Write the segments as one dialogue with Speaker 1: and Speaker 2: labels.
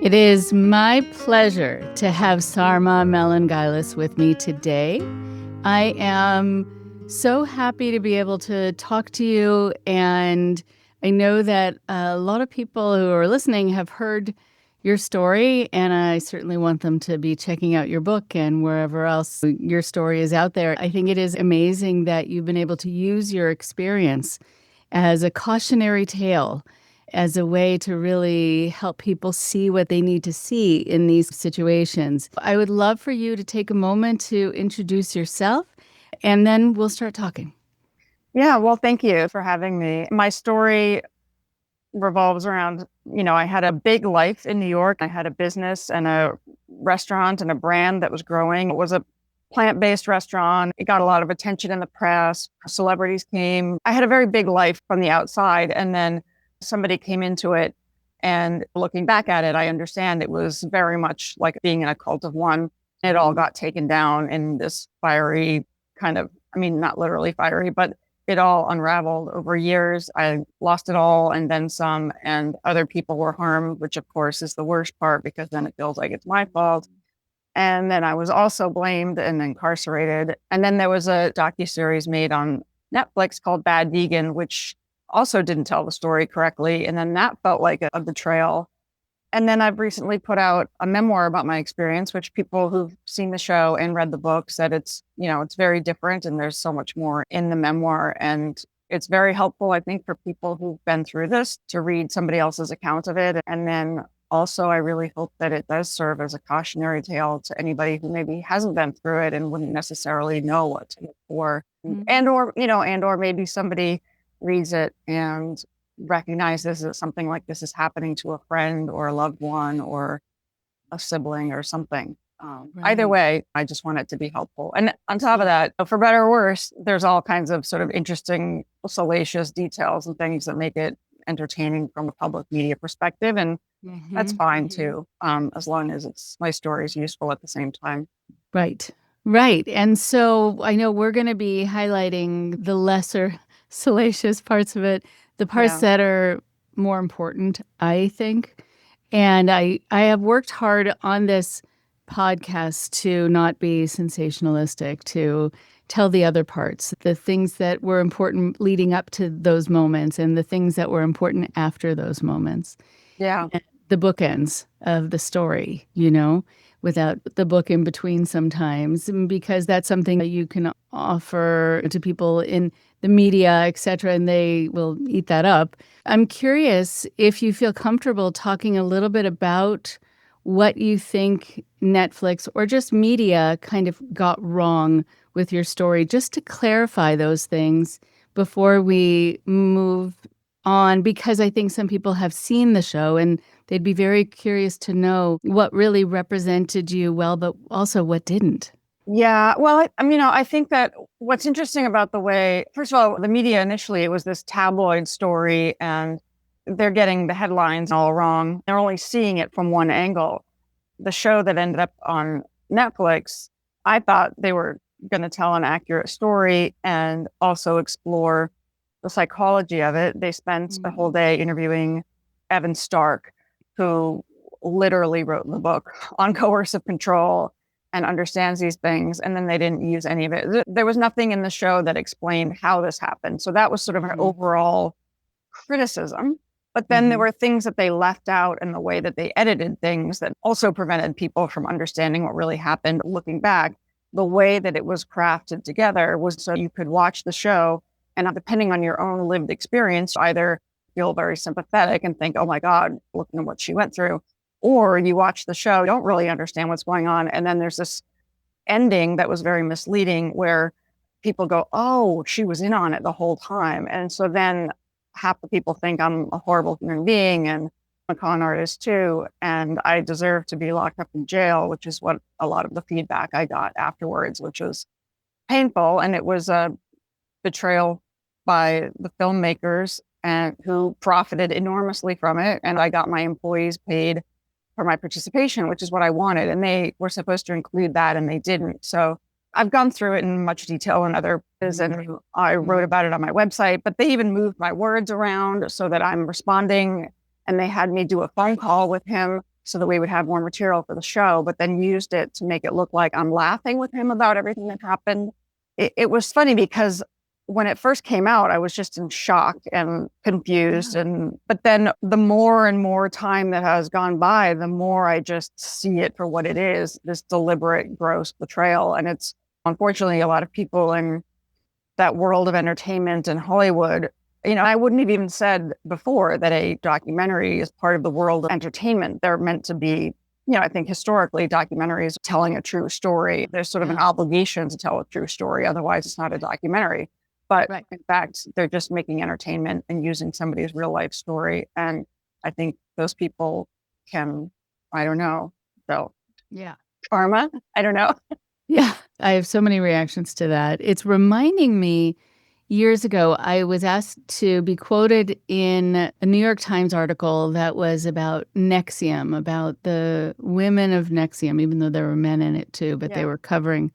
Speaker 1: It is my pleasure to have Sarma Melngailis with me today. I am so happy to be able to talk to you, and I know that a lot of people who are listening have heard your story, and I certainly want them to be checking out your book and wherever else your story is out there. I think it is amazing that you've been able to use your experience as a cautionary tale, as a way to really help people see what they need to see in these situations. I would love for you to take a moment to introduce yourself, and then we'll start talking.
Speaker 2: Yeah, well, thank you for having me. My story revolves around, I had a big life in New York. I had a business and a restaurant and a brand that was growing. It was a plant-based restaurant. It got a lot of attention in the press. Celebrities came. I had a very big life from the outside, and then somebody came into it. And looking back at it, I understand it was very much like being in a cult of one. It all got taken down in this fiery kind of, not literally fiery, but it all unraveled over years. I lost it all and then some, and other people were harmed, which of course is the worst part because then it feels like it's my fault. And then I was also blamed and incarcerated. And then there was a docuseries made on Netflix called Bad Vegan, which also didn't tell the story correctly. And then that felt like a betrayal. And then I've recently put out a memoir about my experience, which people who've seen the show and read the book said it's very different and there's so much more in the memoir. And it's very helpful, I think, for people who've been through this to read somebody else's account of it. And then also, I really hope that it does serve as a cautionary tale to anybody who maybe hasn't been through it and wouldn't necessarily know what to look for. Mm-hmm. and or maybe somebody reads it and recognizes that something like this is happening to a friend or a loved one or a sibling or something. Right. Either way, I just want it to be helpful. And on top of that, for better or worse, there's all kinds of sort of interesting, salacious details and things that make it entertaining from a public media perspective. And that's fine too, as long as my story is useful at the same time.
Speaker 1: Right. And so I know we're going to be highlighting the lesser salacious parts of it, the parts that are more important, I think. And I have worked hard on this podcast to not be sensationalistic, to tell the other parts, the things that were important leading up to those moments and the things that were important after those moments.
Speaker 2: Yeah.
Speaker 1: And the bookends of the story, without the book in between sometimes, because that's something that you can offer to people in the media, et cetera, and they will eat that up. I'm curious if you feel comfortable talking a little bit about what you think Netflix or just media kind of got wrong with your story, just to clarify those things before we move on, because I think some people have seen the show and they'd be very curious to know what really represented you well, but also what didn't.
Speaker 2: Yeah, well, I think that what's interesting about the way, first of all, the media initially, it was this tabloid story and they're getting the headlines all wrong. They're only seeing it from one angle. The show that ended up on Netflix, I thought they were going to tell an accurate story and also explore the psychology of it. They spent a whole day interviewing Evan Stark, who literally wrote the book on coercive control and understands these things. And then they didn't use any of it. There was nothing in the show that explained how this happened. So that was sort of an overall criticism. But then there were things that they left out in the way that they edited things that also prevented people from understanding what really happened. Looking back, the way that it was crafted together was so you could watch the show and depending on your own lived experience, either feel very sympathetic and think, oh my God, looking at what she went through, or you watch the show, you don't really understand what's going on. And then there's this ending that was very misleading where people go, oh, she was in on it the whole time. And so then half the people think I'm a horrible human being and I'm a con artist too. And I deserve to be locked up in jail, which is what a lot of the feedback I got afterwards, which was painful. And it was a betrayal by the filmmakers and who profited enormously from it. And I got my employees paid for my participation, which is what I wanted. And they were supposed to include that and they didn't. So I've gone through it in much detail in other places and I wrote about it on my website, but they even moved my words around so that I'm responding. And they had me do a phone call with him so that we would have more material for the show, but then used it to make it look like I'm laughing with him about everything that happened. It was funny because when it first came out, I was just in shock and confused. But then the more and more time that has gone by, the more I just see it for what it is, this deliberate, gross betrayal. And it's unfortunately a lot of people in that world of entertainment and Hollywood. I wouldn't have even said before that a documentary is part of the world of entertainment. They're meant to be, I think historically documentaries telling a true story. There's sort of an obligation to tell a true story. Otherwise, it's not a documentary. But in fact, they're just making entertainment and using somebody's real life story. And I think those people can, I don't know. So, karma, I don't know.
Speaker 1: Yeah, I have so many reactions to that. It's reminding me, years ago, I was asked to be quoted in a New York Times article that was about NXIVM, about the women of NXIVM, even though there were men in it too, but they were covering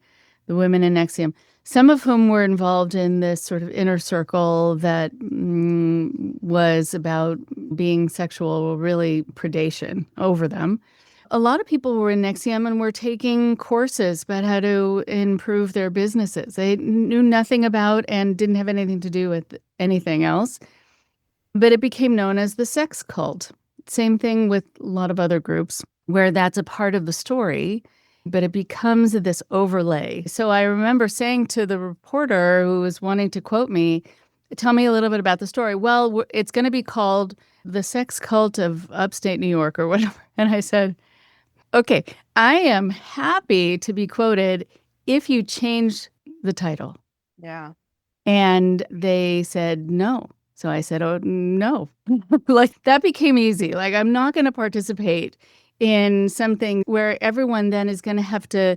Speaker 1: the women in NXIVM, some of whom were involved in this sort of inner circle that was about being sexual, really predation over them. A lot of people were in NXIVM and were taking courses about how to improve their businesses. They knew nothing about and didn't have anything to do with anything else. But it became known as the sex cult. Same thing with a lot of other groups where that's a part of the story, but it becomes this overlay. So I remember saying to the reporter who was wanting to quote me, tell me a little bit about the story. Well, it's going to be called The Sex Cult of Upstate New York or whatever. And I said, okay, I am happy to be quoted if you change the title.
Speaker 2: Yeah.
Speaker 1: And they said no. So I said, oh, no. Like, that became easy. Like, I'm not going to participate in something where everyone then is going to have to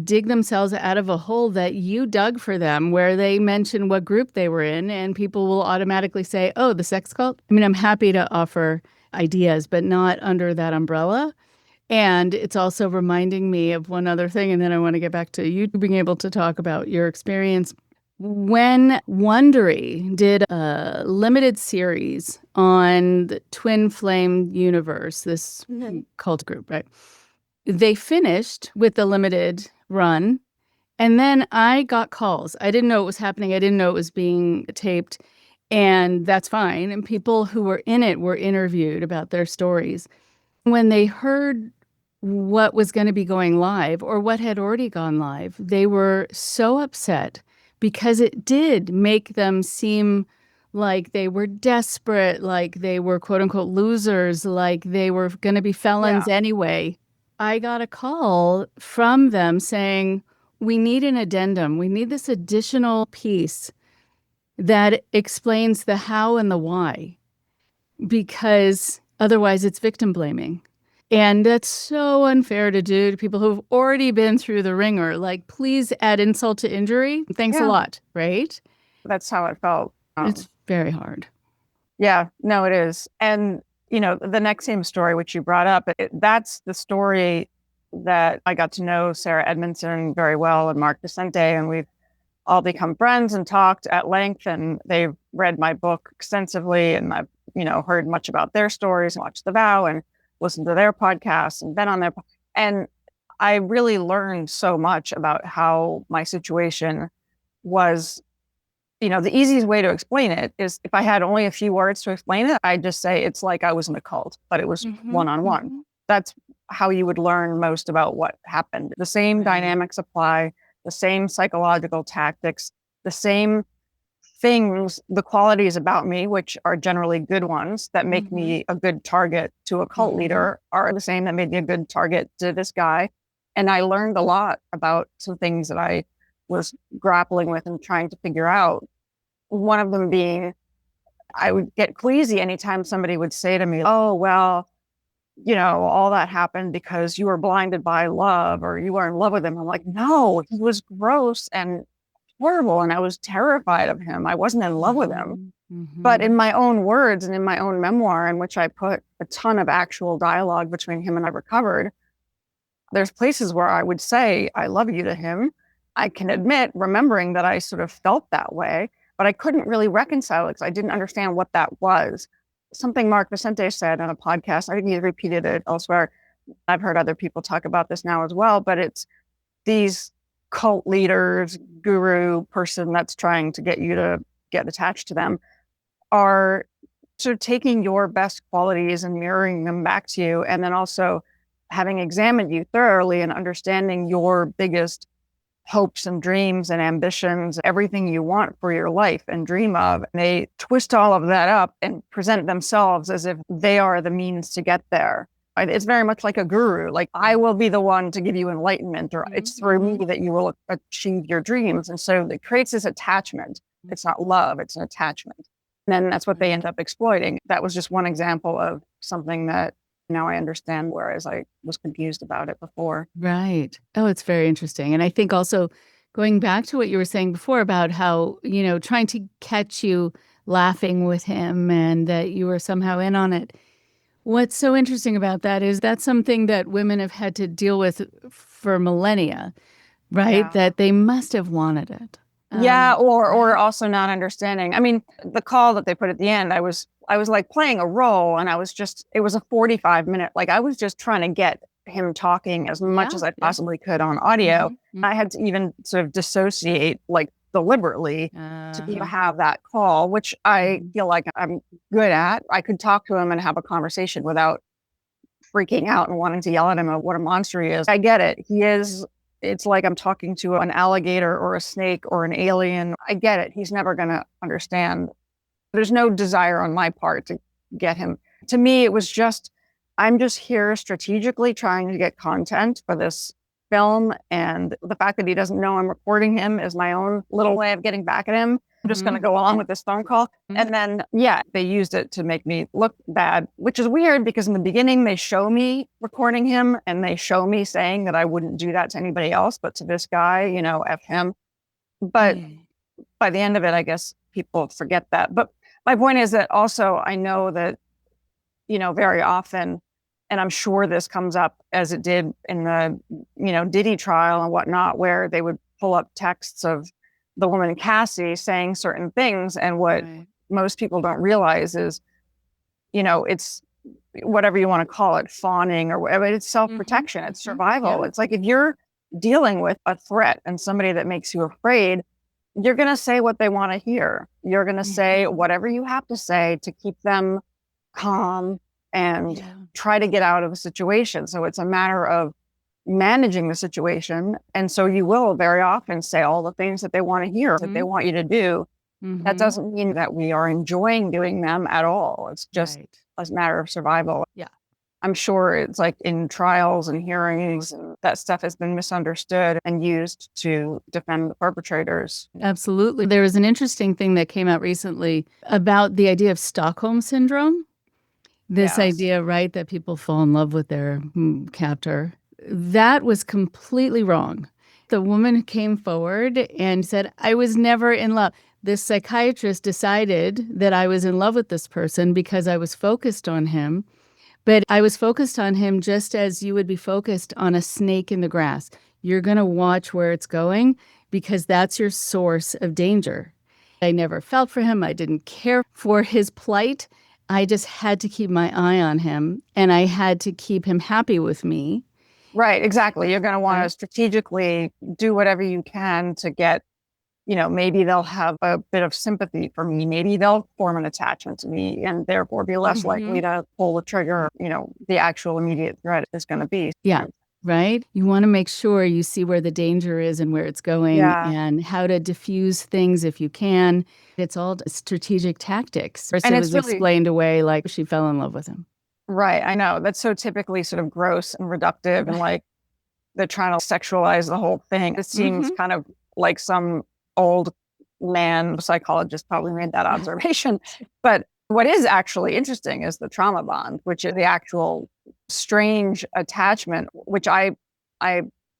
Speaker 1: dig themselves out of a hole that you dug for them, where they mention what group they were in, and people will automatically say, oh, the sex cult? I mean, I'm happy to offer ideas, but not under that umbrella. And it's also reminding me of one other thing, and then I want to get back to you being able to talk about your experience. When Wondery did a limited series on the Twin Flame universe, this cult group, right? They finished with the limited run, and then I got calls. I didn't know it was happening. I didn't know it was being taped, and that's fine. And people who were in it were interviewed about their stories. When they heard what was going to be going live or what had already gone live, they were so upset because it did make them seem like they were desperate, like they were quote unquote losers, like they were going to be felons anyway. I got a call from them saying, we need an addendum. We need this additional piece that explains the how and the why, because otherwise it's victim blaming. And that's so unfair to do to people who've already been through the ringer. Like, please add insult to injury. Thanks a lot, right?
Speaker 2: That's how it felt.
Speaker 1: It's very hard.
Speaker 2: Yeah, no, it is. And, the NXIVM story, which you brought up, that's the story that I got to know Sarah Edmondson very well and Mark Vicente, and we've all become friends and talked at length, and they've read my book extensively, and I've, heard much about their stories and watched The Vow and listened to their podcasts and been on their, and I really learned so much about how my situation was. The easiest way to explain it is if I had only a few words to explain it, I'd just say it's like I was in a cult, but it was one-on-one. That's how you would learn most about what happened. The same dynamics apply, the same psychological tactics, the same things, the qualities about me, which are generally good ones that make me a good target to a cult leader, are the same that made me a good target to this guy. And I learned a lot about some things that I was grappling with and trying to figure out. One of them being, I would get queasy anytime somebody would say to me, oh, well, all that happened because you were blinded by love or you were in love with him. I'm like, no, he was gross and horrible, and I was terrified of him. I wasn't in love with him. But in my own words and in my own memoir, in which I put a ton of actual dialogue between him and I recovered, there's places where I would say, I love you to him. I can admit, remembering that I sort of felt that way, but I couldn't really reconcile it because I didn't understand what that was. Something Mark Vicente said on a podcast, I think he repeated it elsewhere, I've heard other people talk about this now as well, but it's these cult leaders, guru person that's trying to get you to get attached to them are sort of taking your best qualities and mirroring them back to you. And then also having examined you thoroughly and understanding your biggest hopes and dreams and ambitions, everything you want for your life and dream of. And they twist all of that up and present themselves as if they are the means to get there. It's very much like a guru. Like, I will be the one to give you enlightenment, or it's through me that you will achieve your dreams. And so it creates this attachment. It's not love, it's an attachment. And then that's what they end up exploiting. That was just one example of something that now I understand, whereas I was confused about it before.
Speaker 1: Right. Oh, it's very interesting. And I think also going back to what you were saying before about how, trying to catch you laughing with him and that you were somehow in on it. What's so interesting about that is that's something that women have had to deal with for millennia, right?
Speaker 2: Yeah.
Speaker 1: That they must have wanted it.
Speaker 2: Yeah, or also not understanding. I mean, the call that they put at the end, I was like playing a role, and it was a 45-minute, like I was just trying to get him talking as much as I possibly could on audio.
Speaker 1: Mm-hmm.
Speaker 2: I had to even sort of dissociate, like deliberately, to even have that call, which I feel like I'm good at. I could talk to him and have a conversation without freaking out and wanting to yell at him of what a monster he is. I get it. It's like I'm talking to an alligator or a snake or an alien. I get it. He's never going to understand. There's no desire on my part to get him. To me, it was just, I'm just here strategically trying to get content for this film. And the fact that he doesn't know I'm recording him is my own little way of getting back at him. I'm just going to go along with this phone call. And then, they used it to make me look bad, which is weird because in the beginning, they show me recording him and they show me saying that I wouldn't do that to anybody else, but to this guy, F him. But by the end of it, I guess people forget that. But my point is that also I know that, very often, and I'm sure this comes up as it did in the, Diddy trial and whatnot, where they would pull up texts of the woman Cassie saying certain things. And what most people don't realize is, it's whatever you want to call it, fawning or whatever, it's self-protection, it's survival. It's like if you're dealing with a threat and somebody that makes you afraid, you're going to say what they want to hear. You're going to say whatever you have to say to keep them calm and try to get out of a situation. So it's a matter of managing the situation. And so you will very often say all the things that they want to hear, that they want you to do. That doesn't mean that we are enjoying doing them at all. It's just a matter of survival.
Speaker 1: Yeah.
Speaker 2: I'm sure it's like in trials and hearings, and that stuff has been misunderstood and used to defend the perpetrators.
Speaker 1: Absolutely. There was an interesting thing that came out recently about the idea of Stockholm syndrome. This idea, right, that people fall in love with their captor. That was completely wrong. The woman came forward and said, I was never in love. This psychiatrist decided that I was in love with this person because I was focused on him. But I was focused on him just as you would be focused on a snake in the grass. You're going to watch where it's going because that's your source of danger. I never felt for him. I didn't care for his plight. I just had to keep my eye on him, and I had to keep him happy with me.
Speaker 2: Right, exactly. You're going to want to strategically do whatever you can to get, maybe they'll have a bit of sympathy for me. Maybe they'll form an attachment to me and therefore be less likely to pull the trigger. The actual immediate threat is going to be.
Speaker 1: Yeah, right? You want to make sure you see where the danger is and where it's going and how to diffuse things if you can. It's all strategic tactics. And it was really explained away like she fell in love with him.
Speaker 2: Right. I know. That's so typically sort of gross and reductive and like they're trying to sexualize the whole thing. It seems kind of like some old man psychologist probably made that observation. But what is actually interesting is the trauma bond, which is the actual strange attachment, which I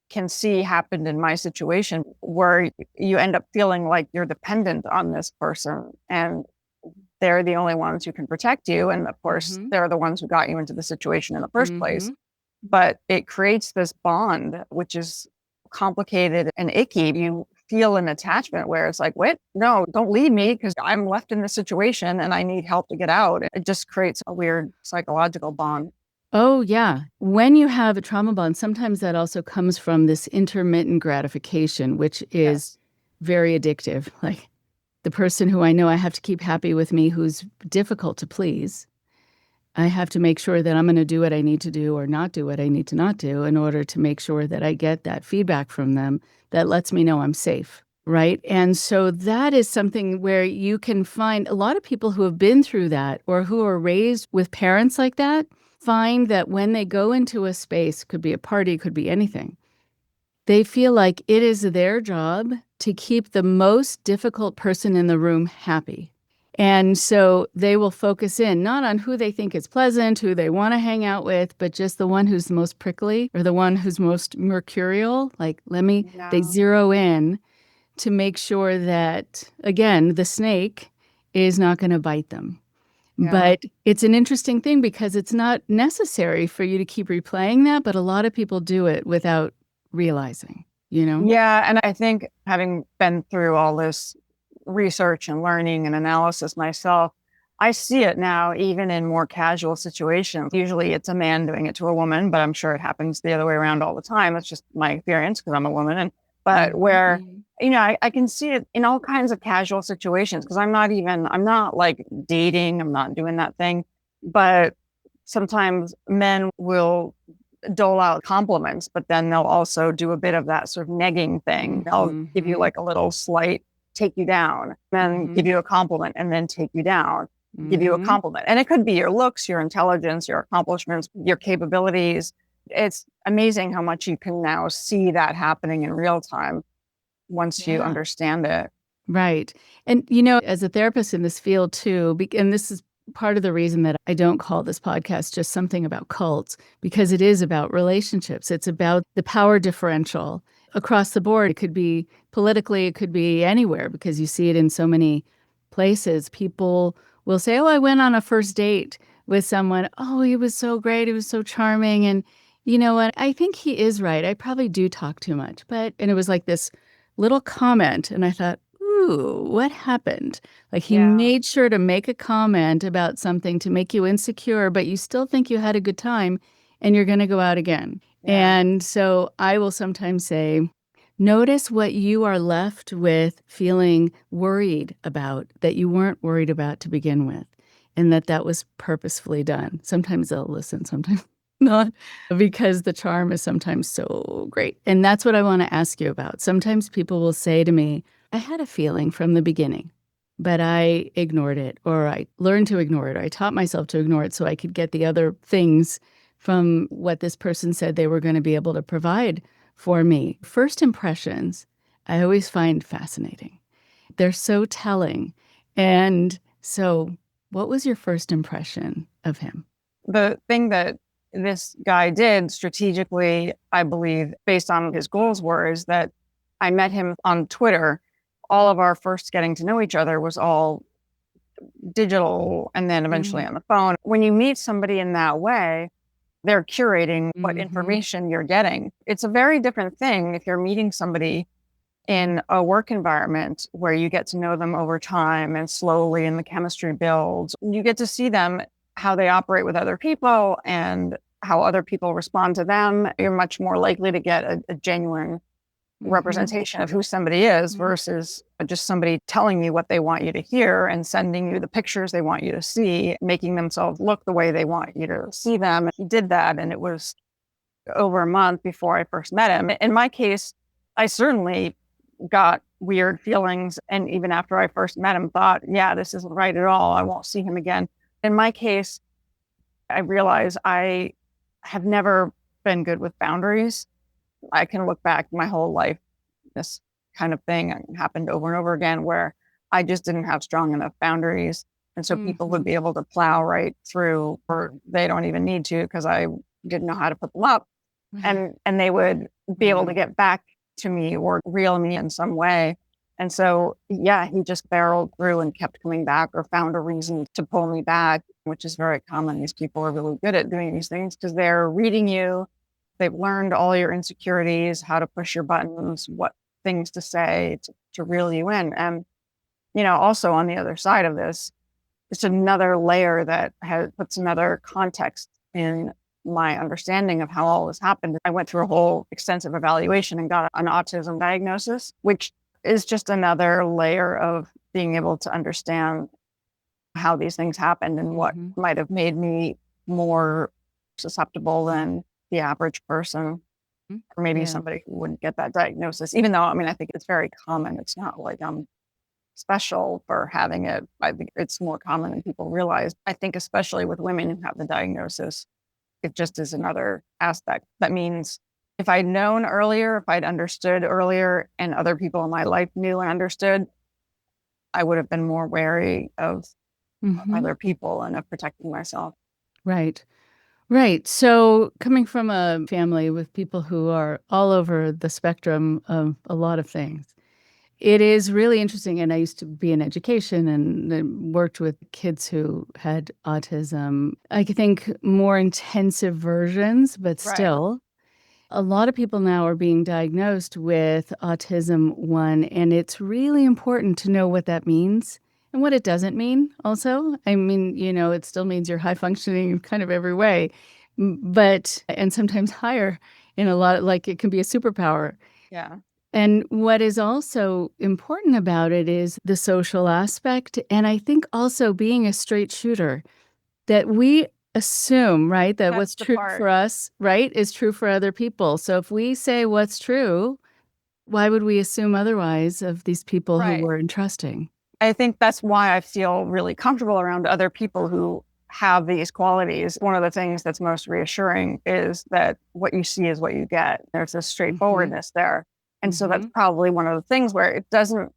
Speaker 2: can see happened in my situation, where you end up feeling like you're dependent on this person and they're the only ones who can protect you. And of course, they're the ones who got you into the situation in the first place. But it creates this bond, which is complicated and icky. You feel an attachment where it's like, wait, no, don't leave me because I'm left in this situation and I need help to get out. It just creates a weird psychological bond.
Speaker 1: Oh, yeah. When you have a trauma bond, sometimes that also comes from this intermittent gratification, which is
Speaker 2: Yes.
Speaker 1: very addictive. Like the person who I know I have to keep happy with me, who's difficult to please, I have to make sure that I'm going to do what I need to do or not do what I need to not do in order to make sure that I get that feedback from them that lets me know I'm safe. Right. And so that is something where you can find a lot of people who have been through that or who are raised with parents like that find that when they go into a space, could be a party, could be anything, they feel like it is their job to keep the most difficult person in the room happy. And so they will focus in not on who they think is pleasant, who they want to hang out with, but just the one who's the most prickly or the one who's most mercurial. Like, they
Speaker 2: Yeah.
Speaker 1: zero in to make sure that, again, the snake is not going to bite them.
Speaker 2: Yeah.
Speaker 1: But it's an interesting thing because it's not necessary for you to keep replaying that, but a lot of people do it without realizing, you know?
Speaker 2: Yeah. And I think having been through all this research and learning and analysis myself, I see it now even in more casual situations. Usually it's a man doing it to a woman, but I'm sure it happens the other way around all the time. That's just my experience because I'm a woman. But where,
Speaker 1: Mhm.
Speaker 2: I can see it in all kinds of casual situations because I'm not like dating, I'm not doing that thing. But sometimes men will dole out compliments, but then they'll also do a bit of that sort of negging thing. They'll give you
Speaker 1: Mhm.
Speaker 2: like a little slight take you down, then give
Speaker 1: Mhm.
Speaker 2: you a compliment and then take you down, give you a
Speaker 1: Mhm.
Speaker 2: compliment. And it could be your looks, your intelligence, your accomplishments, your capabilities. It's amazing how much you can now see that happening in real time once you
Speaker 1: Yeah.
Speaker 2: understand it.
Speaker 1: Right. And, as a therapist in this field too, and this is part of the reason that I don't call this podcast just something about cults, because it is about relationships. It's about the power differential across the board. It could be politically, it could be anywhere, because you see it in so many places. People will say, "Oh, I went on a first date with someone. Oh, he was so great. He was so charming." And you know what? I think he is right. I probably do talk too much. And it was like this little comment. And I thought, ooh, what happened? Like he
Speaker 2: Yeah.
Speaker 1: made sure to make a comment about something to make you insecure, but you still think you had a good time and you're going to go out again.
Speaker 2: Yeah.
Speaker 1: And so I will sometimes say, notice what you are left with feeling worried about that you weren't worried about to begin with, and that was purposefully done. Sometimes they'll listen, sometimes not, because the charm is sometimes so great. And that's what I want to ask you about. Sometimes people will say to me, I had a feeling from the beginning, but I ignored it, or I learned to ignore it, or I taught myself to ignore it so I could get the other things from what this person said they were going to be able to provide for me. First impressions, I always find fascinating. They're so telling. And so, what was your first impression of him?
Speaker 2: The thing that this guy did strategically, I believe, based on his goals were, is that I met him on Twitter. All of our first getting to know each other was all digital and then eventually
Speaker 1: Mm.
Speaker 2: on the phone. When you meet somebody in that way, they're curating what
Speaker 1: Mhm.
Speaker 2: information you're getting. It's a very different thing if you're meeting somebody in a work environment where you get to know them over time and slowly and the chemistry builds. You get to see them, how they operate with other people and how other people respond to them. You're much more likely to get a genuine
Speaker 1: Mhm.
Speaker 2: representation of who somebody is
Speaker 1: Mhm.
Speaker 2: versus just somebody telling you what they want you to hear and sending you the pictures they want you to see, making themselves look the way they want you to see them. He did that, and it was over a month before I first met him. In my case, I certainly got weird feelings. And even after I first met him, thought, yeah, this isn't right at all. I won't see him again. In my case, I realize I have never been good with boundaries. I can look back my whole life, this kind of thing happened over and over again where I just didn't have strong enough boundaries. And so people would
Speaker 1: Mhm.
Speaker 2: be able to plow right through, or they don't even need to because I didn't know how to put them up. And they would be able to
Speaker 1: Right.
Speaker 2: get back to me or reel me in some way. And so, yeah, he just barreled through and kept coming back or found a reason to pull me back, which is very common. These people are really good at doing these things because they're reading you. They've learned all your insecurities, how to push your buttons, what things to say to reel you in. And, also on the other side of this, it's another layer that puts another context in my understanding of how all this happened, I went through a whole extensive evaluation and got an autism diagnosis, which is just another layer of being able to understand how these things happened and what might have made me more susceptible than the average person, or maybe somebody who wouldn't get that diagnosis, even though, I mean, I think it's very common. It's not like I'm special for having it. I think it's more common than people realize. I think especially with women who have the diagnosis, it just is another aspect. That means if I'd known earlier, if I'd understood earlier, and other people in my life knew and understood, I would have been more wary of other people and of protecting myself.
Speaker 1: Right. Right. So coming from a family with people who are all over the spectrum of a lot of things, it is really interesting. And I used to be in education and worked with kids who had autism. I think more intensive versions, but still. A lot of people now are being diagnosed with autism 1, and it's really important to know what that means and what it doesn't mean also. I mean, it still means you're high functioning in kind of every way, but, and sometimes higher in a lot, like it can be a superpower.
Speaker 2: Yeah.
Speaker 1: And what is also important about it is the social aspect. And I think also being a straight shooter, that we assume, right, that what's true for us, right, is true for other people. So if we say what's true, why would we assume otherwise of these people who we're entrusting?
Speaker 2: I think that's why I feel really comfortable around other people who have these qualities. One of the things that's most reassuring is that what you see is what you get. There's this straightforwardness there. And so that's probably one of the things where it doesn't,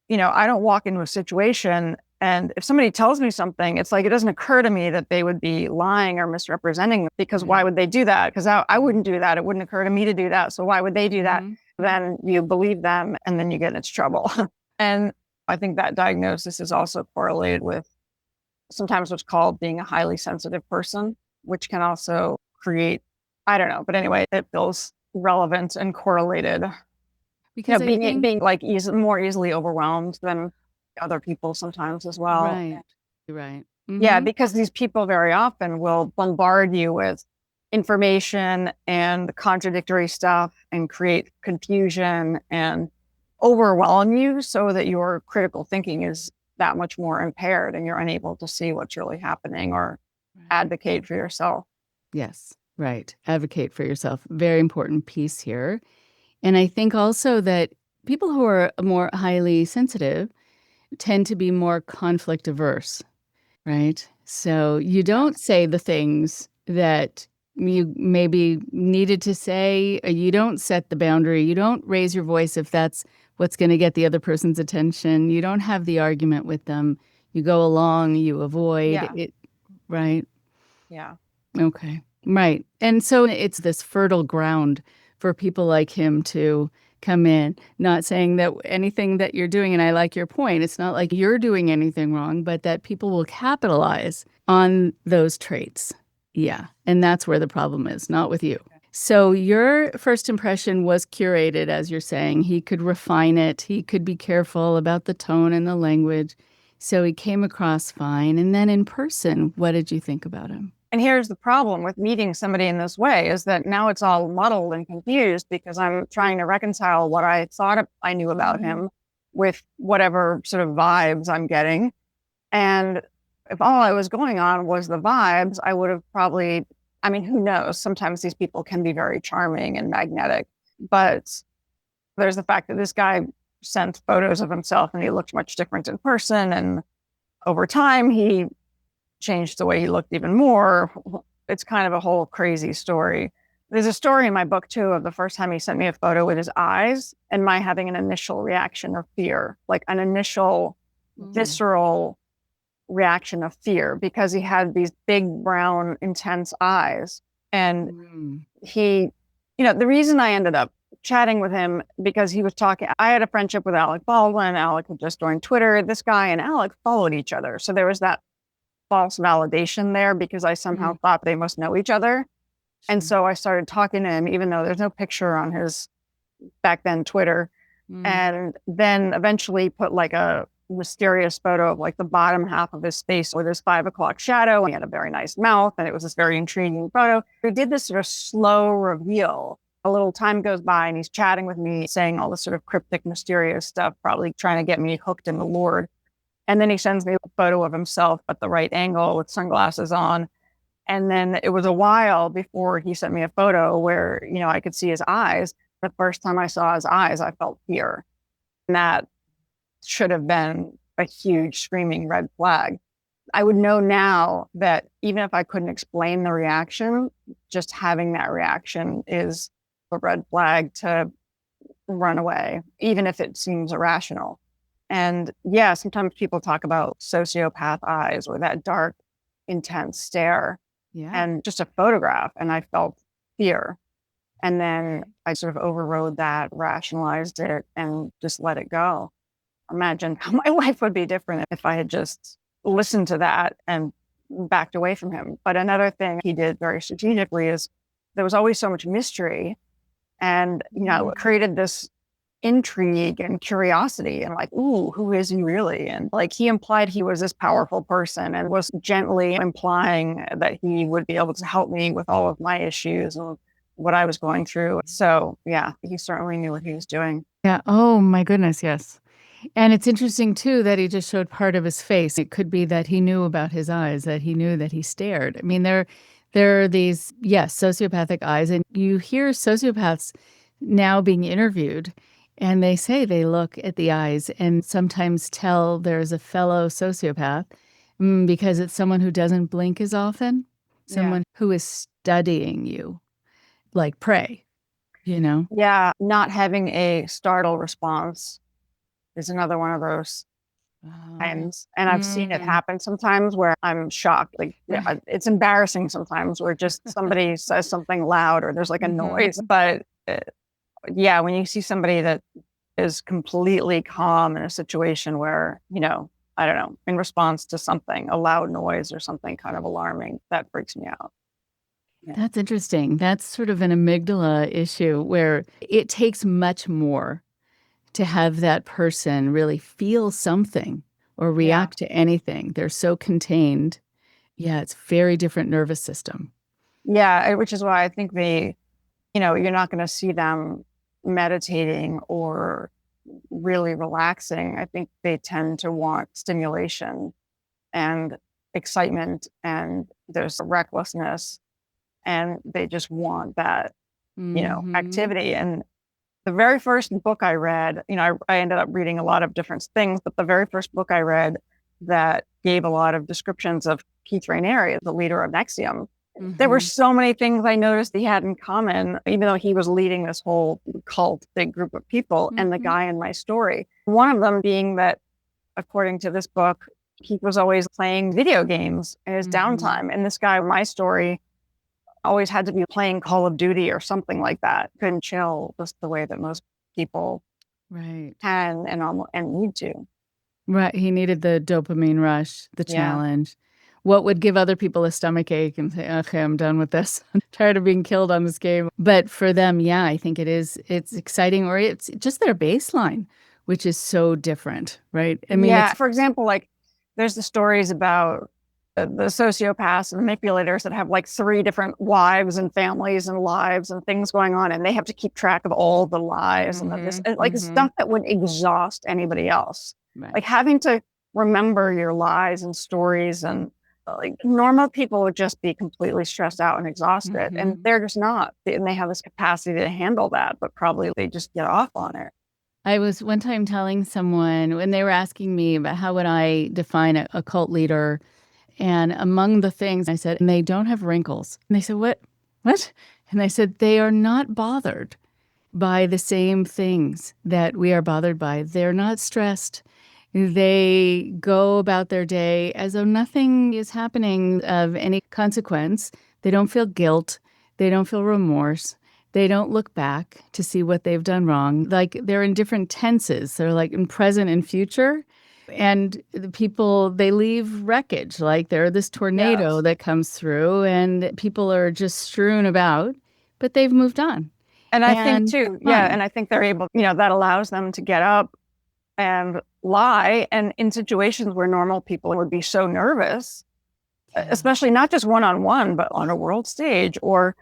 Speaker 2: I don't walk into a situation and if somebody tells me something, it's like it doesn't occur to me that they would be lying or misrepresenting, because why would they do that? Because I wouldn't do that. It wouldn't occur to me to do that. So why would they do that? Then you believe them and then you get into trouble. And I think that diagnosis is also correlated with sometimes what's called being a highly sensitive person, which can also create, I don't know, but anyway, it feels relevant and correlated. Because being like more easily overwhelmed than other people sometimes as well.
Speaker 1: Right.
Speaker 2: Yeah, because these people very often will bombard you with information and contradictory stuff and create confusion and overwhelm you so that your critical thinking is that much more impaired and you're unable to see what's really happening or advocate for yourself.
Speaker 1: Yes, right. Advocate for yourself. Very important piece here. And I think also that people who are more highly sensitive tend to be more conflict averse, right? So you don't say the things that you maybe needed to say. You don't set the boundary. You don't raise your voice if that's what's going to get the other person's attention. You don't have the argument with them. You go along, you avoid it, right?
Speaker 2: Yeah.
Speaker 1: Okay. Right. And so it's this fertile ground for people like him to come in, not saying that anything that you're doing, and I like your point, it's not like you're doing anything wrong, but that people will capitalize on those traits. Yeah. And that's where the problem is, not with you. So your first impression was curated, as you're saying. He could refine it. He could be careful about the tone and the language. So he came across fine. And then in person, what did you think about him?
Speaker 2: And here's the problem with meeting somebody in this way is that now it's all muddled and confused because I'm trying to reconcile what I thought I knew about him with whatever sort of vibes I'm getting. And if all I was going on was the vibes, I would have probably, I mean, who knows? Sometimes these people can be very charming and magnetic, but there's the fact that this guy sent photos of himself and he looked much different in person. And over time, he changed the way he looked even more. It's kind of a whole crazy story. There's a story in my book too of the first time he sent me a photo with his eyes and my having an initial reaction of fear, like an initial visceral reaction of fear, because he had these big brown intense eyes. And he, the reason I ended up chatting with him because he was talking, I had a friendship with Alec Baldwin. Alec had just joined Twitter. This guy and Alec followed each other. So there was that false validation there because I somehow thought they must know each other. And so I started talking to him, even though there's no picture on his back then Twitter. And then eventually put like a mysterious photo of like the bottom half of his face with his 5 o'clock shadow. And he had a very nice mouth, and it was this very intriguing photo. We did this sort of slow reveal. A little time goes by, and he's chatting with me, saying all this sort of cryptic, mysterious stuff, probably trying to get me hooked and lured. And then he sends me a photo of himself at the right angle with sunglasses on. And then it was a while before he sent me a photo where, I could see his eyes. The first time I saw his eyes, I felt fear. And that should have been a huge screaming red flag. I would know now that even if I couldn't explain the reaction, just having that reaction is a red flag to run away, even if it seems irrational. And yeah, sometimes people talk about sociopath eyes or that dark, intense stare.
Speaker 1: Yeah.
Speaker 2: And just a photograph, and I felt fear. And then I sort of overrode that, rationalized it, and just let it go. Imagine how my life would be different if I had just listened to that and backed away from him. But another thing he did very strategically is there was always so much mystery, and it created this intrigue and curiosity, and like, ooh, who is he really? And like, he implied he was this powerful person and was gently implying that he would be able to help me with all of my issues and what I was going through. So yeah, he certainly knew what he was doing.
Speaker 1: Yeah. Oh my goodness. Yes. And it's interesting too that he just showed part of his face. It could be that he knew about his eyes, that he knew that he stared. I mean, there are these, yes, sociopathic eyes, and you hear sociopaths now being interviewed, and they say they look at the eyes and sometimes tell there's a fellow sociopath because it's someone who doesn't blink as often, someone who is studying you like prey,
Speaker 2: Yeah, not having a startle response is another one of those times. And I've seen it happen sometimes where I'm shocked. Like, it's embarrassing sometimes where just somebody says something loud or there's like a noise. But yeah, when you see somebody that is completely calm in a situation where, I don't know, in response to something, a loud noise or something kind of alarming, that freaks me out. Yeah.
Speaker 1: That's interesting. That's sort of an amygdala issue where it takes much more to have that person really feel something or react to anything. They're so contained. Yeah, it's very different nervous system.
Speaker 2: Yeah, which is why I think you're not going to see them meditating or really relaxing. I think they tend to want stimulation and excitement, and there's recklessness, and they just want that, activity. And the very first book I read, I ended up reading a lot of different things, but the very first book I read that gave a lot of descriptions of Keith Raniere, the leader of NXIVM, there were so many things I noticed he had in common, even though he was leading this whole cult, big group of people, and the guy in my story. One of them being that, according to this book, he was always playing video games in his downtime. And this guy in my story always had to be playing Call of Duty or something like that. Couldn't chill just the way that most people can and need to.
Speaker 1: Right. He needed the dopamine rush, the challenge. What would give other people a stomach ache and say, okay, I'm done with this. I'm tired of being killed on this game. But for them, I think it's exciting, or it's just their baseline, which is so different, right? I mean,
Speaker 2: for example, like there's the stories about the sociopaths and manipulators that have like 3 different wives and families and lives and things going on, and they have to keep track of all the lies and this, like stuff that would exhaust anybody else. Right. Like having to remember your lies and stories, and like normal people would just be completely stressed out and exhausted, and they're just not. And they have this capacity to handle that, but probably they just get off on it.
Speaker 1: I was one time telling someone when they were asking me about how would I define a cult leader, and among the things I said, and they don't have wrinkles. And they said, what? And I said, they are not bothered by the same things that we are bothered by. They're not stressed. They go about their day as though nothing is happening of any consequence. They don't feel guilt. They don't feel remorse. They don't look back to see what they've done wrong. Like they're in different tenses. They're like in present and future. And the people, they leave wreckage. Like they're this tornado that comes through and people are just strewn about, but they've moved on.
Speaker 2: And I think too, and I think they're able, that allows them to get up and lie. And in situations where normal people would be so nervous, especially not just one-on-one, but on a world stage or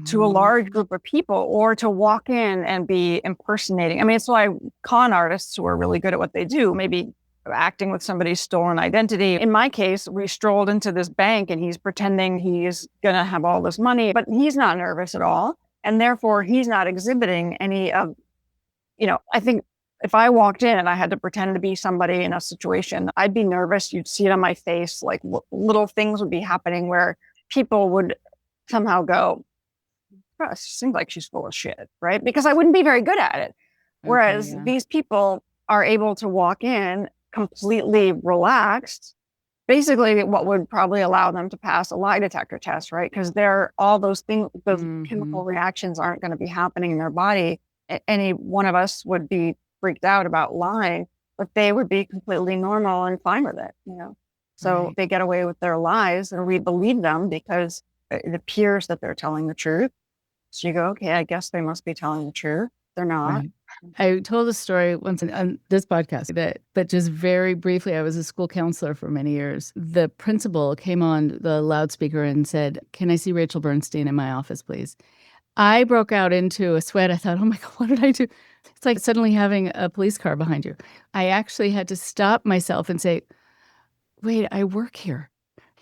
Speaker 2: to a large group of people, or to walk in and be impersonating. I mean, it's why con artists who are really good at what they do, maybe acting with somebody's stolen identity. In my case, we strolled into this bank and he's pretending he's going to have all this money, but he's not nervous at all. And therefore, he's not exhibiting any of, I think if I walked in and I had to pretend to be somebody in a situation, I'd be nervous. You'd see it on my face, like little things would be happening where people would somehow go, oh, it seems like she's full of shit, right? Because I wouldn't be very good at it. Whereas these people are able to walk in completely relaxed, basically what would probably allow them to pass a lie detector test, right? Because all those things, those chemical reactions aren't going to be happening in their body. Any one of us would be freaked out about lying, but they would be completely normal and fine with it, So they get away with their lies and we believe them because it appears that they're telling the truth. So you go, okay, I guess they must be telling the truth. They're not.
Speaker 1: Right. I told a story once on this podcast but just very briefly, I was a school counselor for many years. The principal came on the loudspeaker and said, "Can I see Rachel Bernstein in my office, please?" I broke out into a sweat. I thought, oh my God, what did I do? It's like suddenly having a police car behind you. I actually had to stop myself and say, wait, I work here.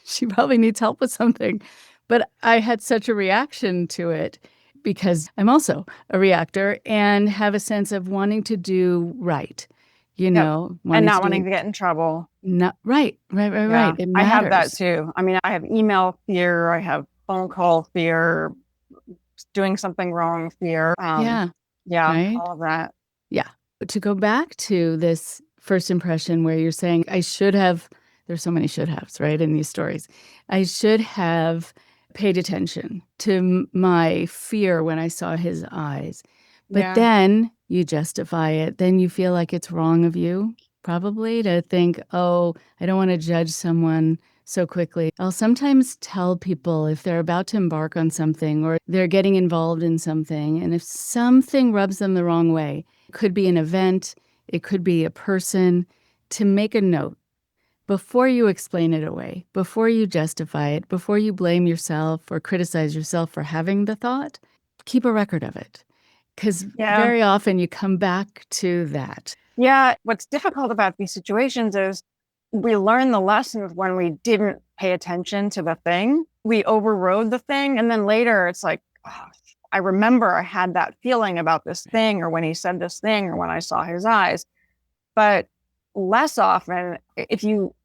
Speaker 1: She probably needs help with something. But I had such a reaction to it because I'm also a reactor and have a sense of wanting to do right,
Speaker 2: and not wanting to get in trouble.
Speaker 1: Right. It matters.
Speaker 2: I have that too. I mean, I have email fear. I have phone call fear, doing something wrong fear.
Speaker 1: Right?
Speaker 2: All of that.
Speaker 1: Yeah. But to go back to this first impression where you're saying, there's so many should haves, right, in these stories. I should have paid attention to my fear when I saw his eyes. But then you justify it. Then you feel like it's wrong of you, probably, to think, oh, I don't want to judge someone so quickly. I'll sometimes tell people if they're about to embark on something or they're getting involved in something, and if something rubs them the wrong way, it could be an event, it could be a person, to make a note. Before you explain it away, before you justify it, before you blame yourself or criticize yourself for having the thought, keep a record of it. Because very often you come back to that.
Speaker 2: Yeah. What's difficult about these situations is we learn the lessons when we didn't pay attention to the thing. We overrode the thing. And then later it's like, oh, I remember I had that feeling about this thing, or when he said this thing, or when I saw his eyes. But less often, if you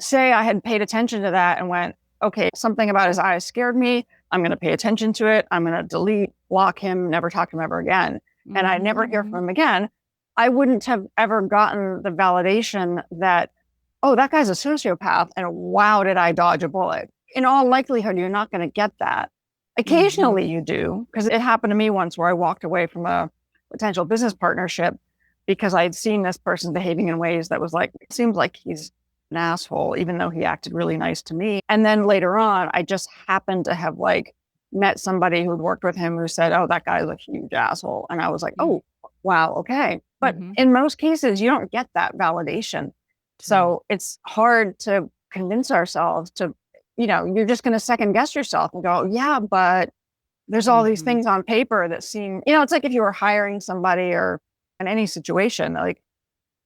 Speaker 2: say I had paid attention to that and went, okay, something about his eyes scared me, I'm going to pay attention to it, I'm going to delete, block him, never talk to him ever again, and I never hear from him again, I wouldn't have ever gotten the validation that, oh, that guy's a sociopath, and wow, did I dodge a bullet. In all likelihood, you're not going to get that. Occasionally you do, because it happened to me once where I walked away from a potential business partnership because I'd seen this person behaving in ways that was like, it seems like he's an asshole, even though he acted really nice to me. And then later on, I just happened to have met somebody who'd worked with him who said, oh, that guy's a huge asshole. And I was like, oh, wow, okay. But in most cases, you don't get that validation. So it's hard to convince ourselves to, you're just going to second guess yourself and go, yeah, but there's all these things on paper that seem, it's like if you were hiring somebody or in any situation,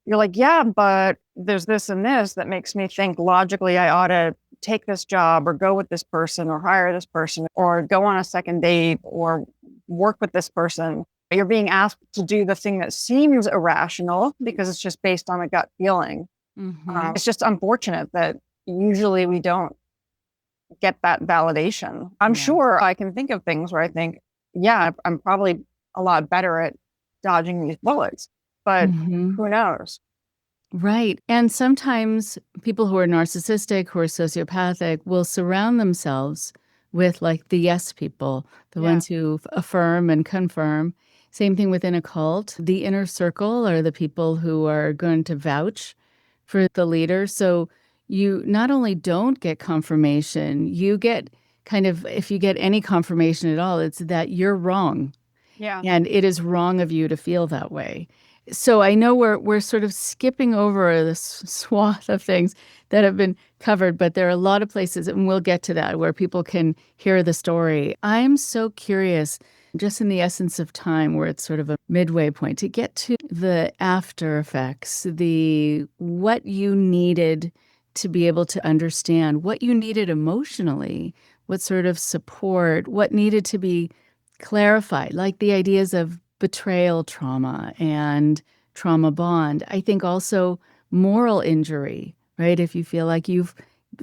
Speaker 2: you're like, yeah, but there's this and this that makes me think logically I ought to take this job or go with this person or hire this person or go on a second date or work with this person. You're being asked to do the thing that seems irrational because it's just based on a gut feeling. It's just unfortunate that usually we don't get that validation. I'm sure I can think of things where I think, yeah, I'm probably a lot better at dodging these bullets, but who knows?
Speaker 1: Right. And sometimes people who are narcissistic, who are sociopathic, will surround themselves with the yes people, the ones who affirm and confirm. Same thing within a cult. The inner circle are the people who are going to vouch for the leader. So you not only don't get confirmation, you get if you get any confirmation at all, it's that you're wrong.
Speaker 2: Yeah.
Speaker 1: And it is wrong of you to feel that way. So I know we're sort of skipping over this swath of things that have been covered, but there are a lot of places, and we'll get to that, where people can hear the story. I'm so curious, just in the essence of time, where it's sort of a midway point, to get to the after effects, the what you needed to be able to understand, what you needed emotionally, what sort of support, what needed to be clarified, like the ideas of betrayal trauma and trauma bond. I think also moral injury, right? If you feel like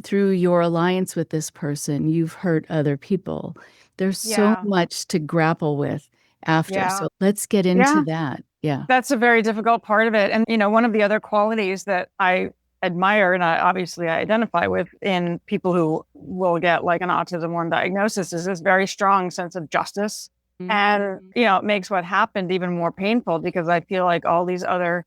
Speaker 1: through your alliance with this person, you've hurt other people. There's so
Speaker 2: Yeah.
Speaker 1: much to grapple with after.
Speaker 2: Yeah.
Speaker 1: So let's get into
Speaker 2: Yeah.
Speaker 1: that. Yeah.
Speaker 2: That's a very difficult part of it. And, one of the other qualities that I admire and I identify with in people who will get like an autism 1 diagnosis is this very strong sense of justice. And, it makes what happened even more painful because I feel like all these other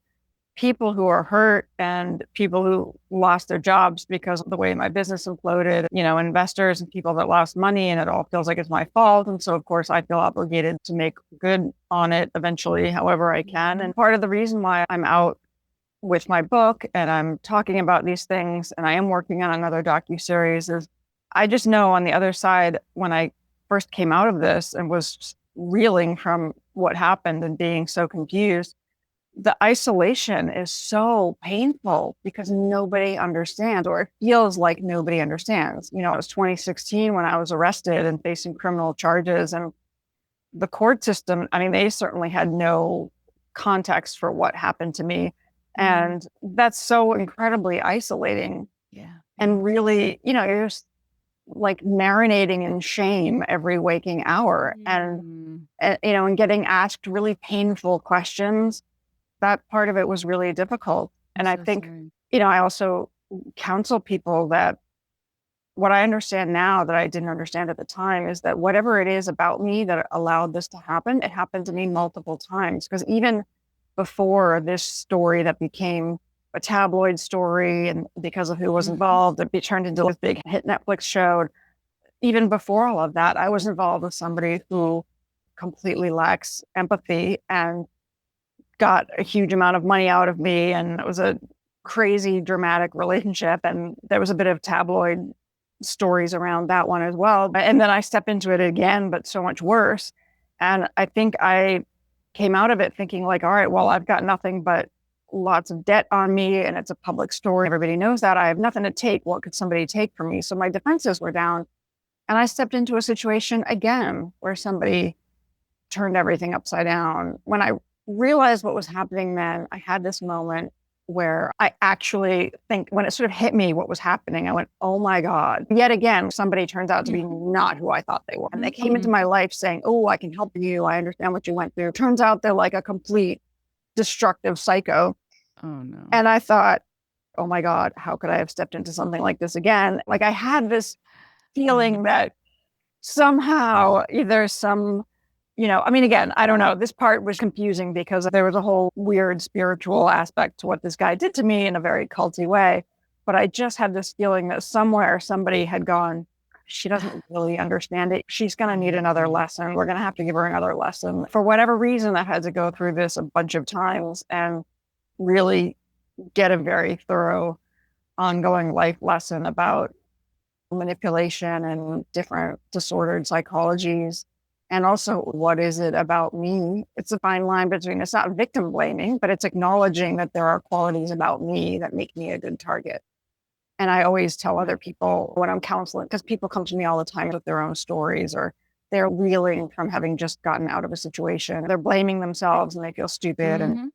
Speaker 2: people who are hurt and people who lost their jobs because of the way my business imploded, investors and people that lost money, and it all feels like it's my fault. And so, of course, I feel obligated to make good on it eventually, however I can. And part of the reason why I'm out with my book and I'm talking about these things and I am working on another docuseries is I just know on the other side, when I first came out of this and was reeling from what happened and being so confused, the isolation is so painful because nobody understands, or it feels like nobody understands. It was 2016 when I was arrested and facing criminal charges, and the court system, I mean, they certainly had no context for what happened to me. And that's so incredibly isolating.
Speaker 1: Yeah.
Speaker 2: And really, you're just like marinating in shame every waking hour and getting asked really painful questions. That part of it was really difficult. And I think, I also counsel people that what I understand now that I didn't understand at the time is that whatever it is about me that allowed this to happen, it happened to me multiple times. Because even before this story that became a tabloid story and because of who was involved, it turned into this big hit Netflix show. Even before all of that, I was involved with somebody who completely lacks empathy and got a huge amount of money out of me. And it was a crazy, dramatic relationship. And there was a bit of tabloid stories around that one as well. And then I stepped into it again, but so much worse. And I think I came out of it thinking like, all right, well, I've got nothing but lots of debt on me and it's a public story. Everybody knows that. I have nothing to take. What could somebody take from me? So my defenses were down. And I stepped into a situation again where somebody turned everything upside down. When I realized what was happening then, I had this moment where I actually think when it sort of hit me what was happening, I went, oh my God, yet again, somebody turns out to be not who I thought they were. And they came into my life saying, oh, I can help you. I understand what you went through. Turns out they're like a complete destructive psycho.
Speaker 1: Oh no.
Speaker 2: And I thought, oh my God, how could I have stepped into something like this again? Like I had this feeling that somehow there's some, I mean, again, I don't know. This part was confusing because there was a whole weird spiritual aspect to what this guy did to me in a very culty way. But I just had this feeling that somewhere somebody had gone, she doesn't really understand it. She's going to need another lesson. We're going to have to give her another lesson. For whatever reason, I had to go through this a bunch of times and really get a very thorough ongoing life lesson about manipulation and different disordered psychologies. And also, what is it about me? It's a fine line between, it's not victim blaming, but it's acknowledging that there are qualities about me that make me a good target. And I always tell other people when I'm counseling, because people come to me all the time with their own stories, or they're reeling from having just gotten out of a situation. They're blaming themselves and they feel stupid. And,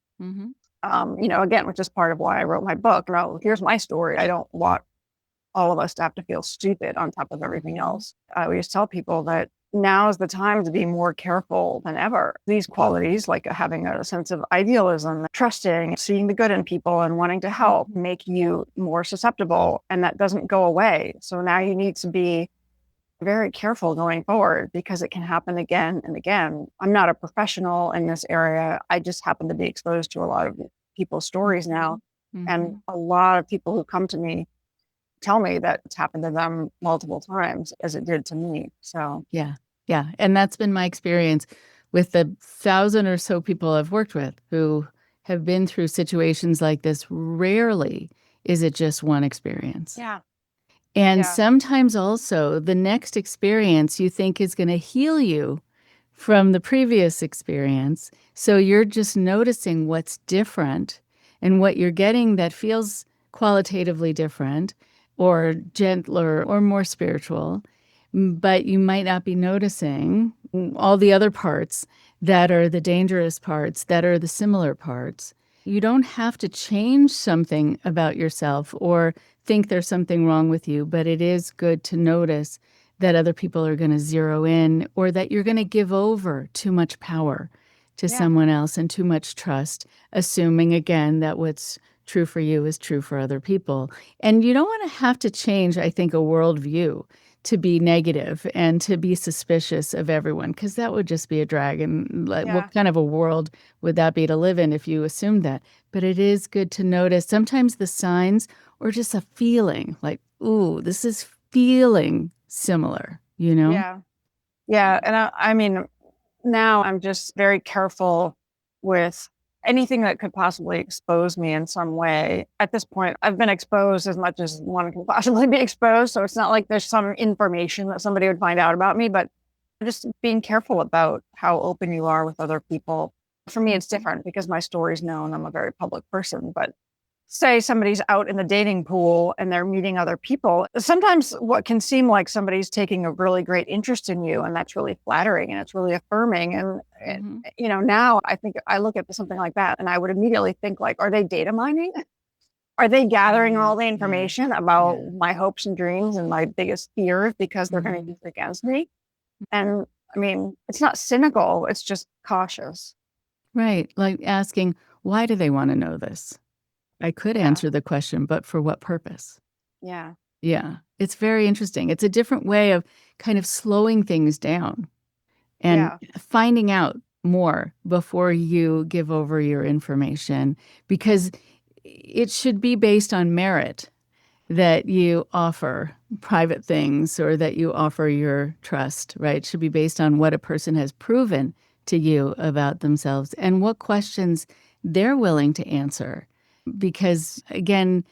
Speaker 2: again, which is part of why I wrote my book. Well, here's my story. I don't want all of us to have to feel stupid on top of everything else. I always tell people that now is the time to be more careful than ever. These qualities, like having a sense of idealism, trusting, seeing the good in people and wanting to help, make you more susceptible, and that doesn't go away. So now you need to be very careful going forward because it can happen again and again. I'm not a professional in this area. I just happen to be exposed to a lot of people's stories now. And a lot of people who come to me tell me that it's happened to them multiple times as it did to me. So
Speaker 1: yeah. And that's been my experience with the 1,000 or so people I've worked with who have been through situations like this, rarely is it just one experience.
Speaker 2: Yeah.
Speaker 1: And
Speaker 2: Yeah.
Speaker 1: sometimes also the next experience you think is going to heal you from the previous experience. So you're just noticing what's different and what you're getting that feels qualitatively different or gentler or more spiritual. But you might not be noticing all the other parts that are the dangerous parts, that are the similar parts. You don't have to change something about yourself or think there's something wrong with you, but it is good to notice that other people are going to zero in or that you're going to give over too much power to
Speaker 2: Yeah.
Speaker 1: someone else and too much trust, assuming again that what's true for you is true for other people. And you don't want to have to change, I think, a worldview to be negative and to be suspicious of everyone, because that would just be a drag. And
Speaker 2: Yeah.
Speaker 1: what kind of a world would that be to live in if you assumed that? But it is good to notice sometimes the signs or just a feeling like, ooh, this is feeling similar, you know?
Speaker 2: Yeah. Yeah. And I mean, now I'm just very careful with anything that could possibly expose me in some way. At this point, I've been exposed as much as one can possibly be exposed. So it's not like there's some information that somebody would find out about me, but just being careful about how open you are with other people. For me, it's different because my story's known. I'm a very public person, but say somebody's out in the dating pool and they're meeting other people, sometimes what can seem like somebody's taking a really great interest in you, and that's really flattering and it's really affirming. And now I think I look at something like that and I would immediately think like, are they data mining? Are they gathering all the information about my hopes and dreams and my biggest fears because they're going to use it against me? And I mean, it's not cynical, it's just cautious.
Speaker 1: Right. Like asking, why do they want to know this? I could answer the question, but for what purpose?
Speaker 2: Yeah.
Speaker 1: Yeah. It's very interesting. It's a different way of kind of slowing things down and finding out more before you give over your information, because it should be based on merit that you offer private things or that you offer your trust, right? It should be based on what a person has proven to you about themselves and what questions they're willing to answer. Because again,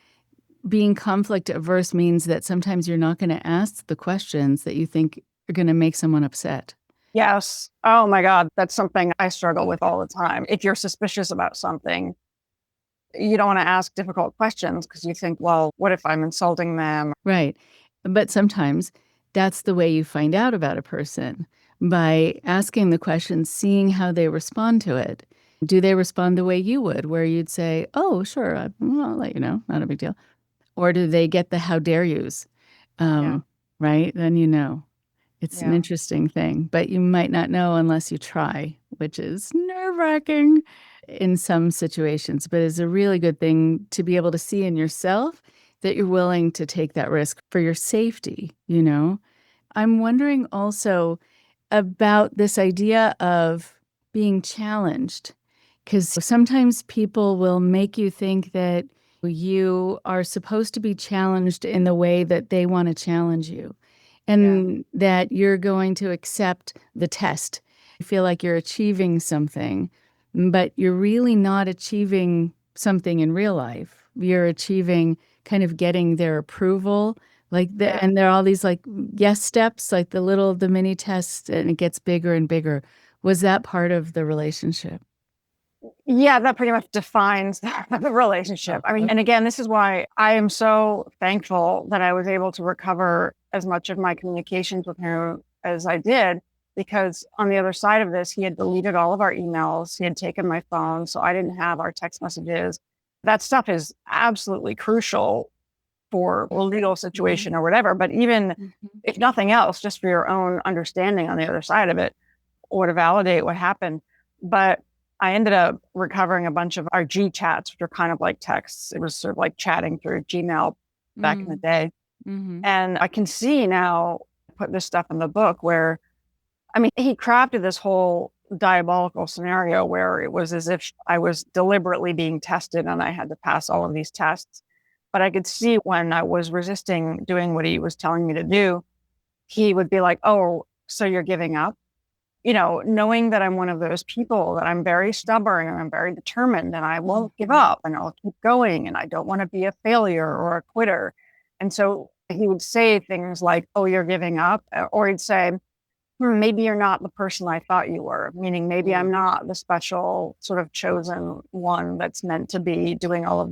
Speaker 1: being conflict averse means that sometimes you're not going to ask the questions that you think are going to make someone upset.
Speaker 2: Yes. Oh my God. That's something I struggle with all the time. If you're suspicious about something, you don't want to ask difficult questions because you think, well, what if I'm insulting them?
Speaker 1: Right. But sometimes that's the way you find out about a person, by asking the questions, seeing how they respond to it. Do they respond the way you would, where you'd say, oh, sure, I'll let you know, not a big deal. Or do they get the how dare yous? Right? Then you know. It's an interesting thing, but you might not know unless you try, which is nerve-wracking in some situations, but it's a really good thing to be able to see in yourself that you're willing to take that risk for your safety, you know? I'm wondering also about this idea of being challenged, because sometimes people will make you think that you are supposed to be challenged in the way that they want to challenge you, and that you're going to accept the test. You feel like you're achieving something, but you're really not achieving something in real life. You're achieving kind of getting their approval. And there are all these like yes steps, like the mini tests, and it gets bigger and bigger. Was that part of the relationship?
Speaker 2: Yeah, that pretty much defines the relationship. I mean, and again, this is why I am so thankful that I was able to recover as much of my communications with him as I did, because on the other side of this, he had deleted all of our emails. He had taken my phone, so I didn't have our text messages. That stuff is absolutely crucial for a legal situation or whatever. But even if nothing else, just for your own understanding on the other side of it, or to validate what happened. But I ended up recovering a bunch of our G chats, which are kind of like texts. It was sort of like chatting through Gmail back in the day. And I can see now, put this stuff in the book where, I mean, he crafted this whole diabolical scenario where it was as if I was deliberately being tested and I had to pass all of these tests. But I could see when I was resisting doing what he was telling me to do, he would be like, oh, so you're giving up? knowing that I'm one of those people, that I'm very stubborn and I'm very determined and I won't give up and I'll keep going and I don't want to be a failure or a quitter. And so he would say things like, "Oh, you're giving up," or he'd say, "Maybe you're not the person I thought you were," meaning maybe I'm not the special sort of chosen one that's meant to be doing all of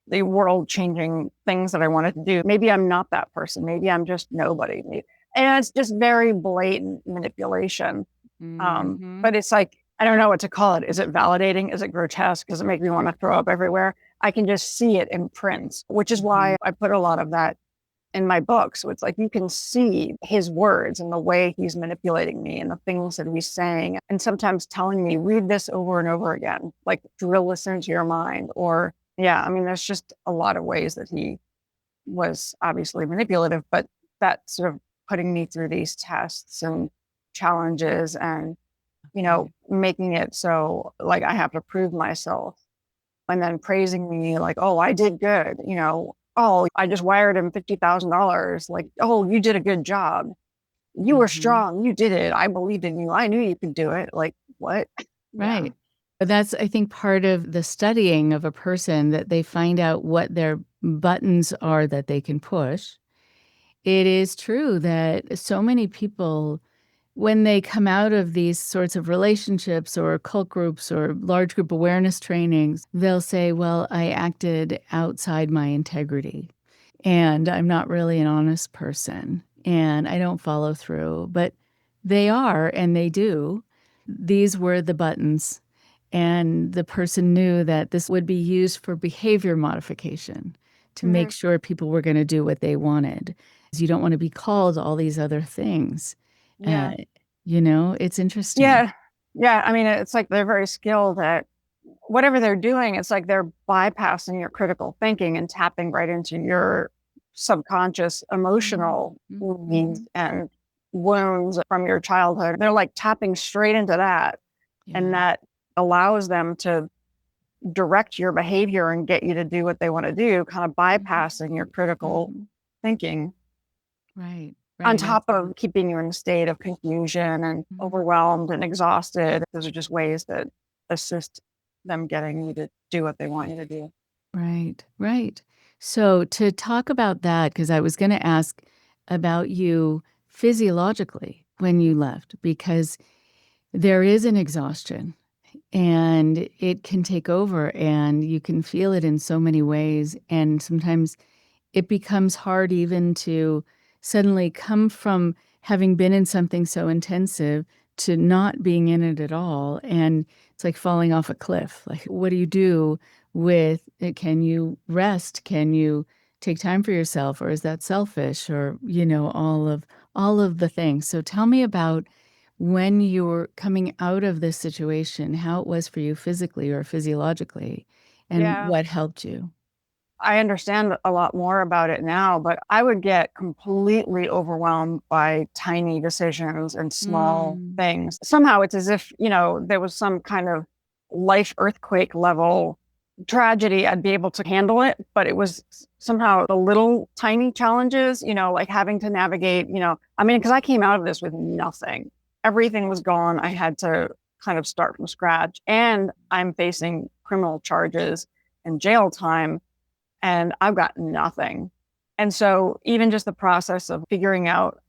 Speaker 2: the world changing things that I wanted to do. Maybe I'm not that person. Maybe I'm just nobody. And it's just very blatant manipulation. But it's like, I don't know what to call it. Is it validating? Is it grotesque? Does it make me want to throw up everywhere? I can just see it in print, which is why I put a lot of that in my book. So it's like you can see his words and the way he's manipulating me and the things that he's saying. And sometimes telling me, read this over and over again, like drill this into your mind. Or, yeah, I mean, there's just a lot of ways that he was obviously manipulative, but that sort of putting me through these tests and challenges and, making it so like I have to prove myself, and then praising me like, "Oh, I did good," "Oh, I just wired him $50,000. Like, oh, you did a good job. You were strong. You did it. I believed in you. I knew you could do it." Like, what?
Speaker 1: Right. Yeah. That's, I think, part of the studying of a person, that they find out what their buttons are that they can push. It is true that so many people, when they come out of these sorts of relationships or cult groups or large group awareness trainings, they'll say, "Well, I acted outside my integrity and I'm not really an honest person and I don't follow through." But they are, and they do. These were the buttons. And the person knew that this would be used for behavior modification to make sure people were going to do what they wanted. You don't want to be called all these other things.
Speaker 2: Yeah.
Speaker 1: It's interesting.
Speaker 2: Yeah. Yeah. I mean, it's like they're very skilled at whatever they're doing. It's like they're bypassing your critical thinking and tapping right into your subconscious emotional needs and wounds from your childhood. They're like tapping straight into that. And that allows them to direct your behavior and get you to do what they want to do, kind of bypassing your critical thinking.
Speaker 1: Right.
Speaker 2: On top of keeping you in a state of confusion and overwhelmed and exhausted. Those are just ways that assist them getting you to do what they want you to do.
Speaker 1: Right, right. So to talk about that, because I was going to ask about you physiologically when you left, because there is an exhaustion and it can take over and you can feel it in so many ways. And sometimes it becomes hard even to suddenly come from having been in something so intensive to not being in it at all. And it's like falling off a cliff. Like, what do you do with it? Can you rest? Can you take time for yourself? Or is that selfish? Or, all of the things. So tell me about when you were coming out of this situation, how it was for you physically or physiologically, and what helped you.
Speaker 2: I understand a lot more about it now, but I would get completely overwhelmed by tiny decisions and small things. Somehow it's as if, there was some kind of life earthquake level tragedy. I'd be able to handle it, but it was somehow the little tiny challenges, like having to navigate, because I came out of this with nothing. Everything was gone. I had to kind of start from scratch, and I'm facing criminal charges and jail time. And I've got nothing. And so even just the process of figuring out,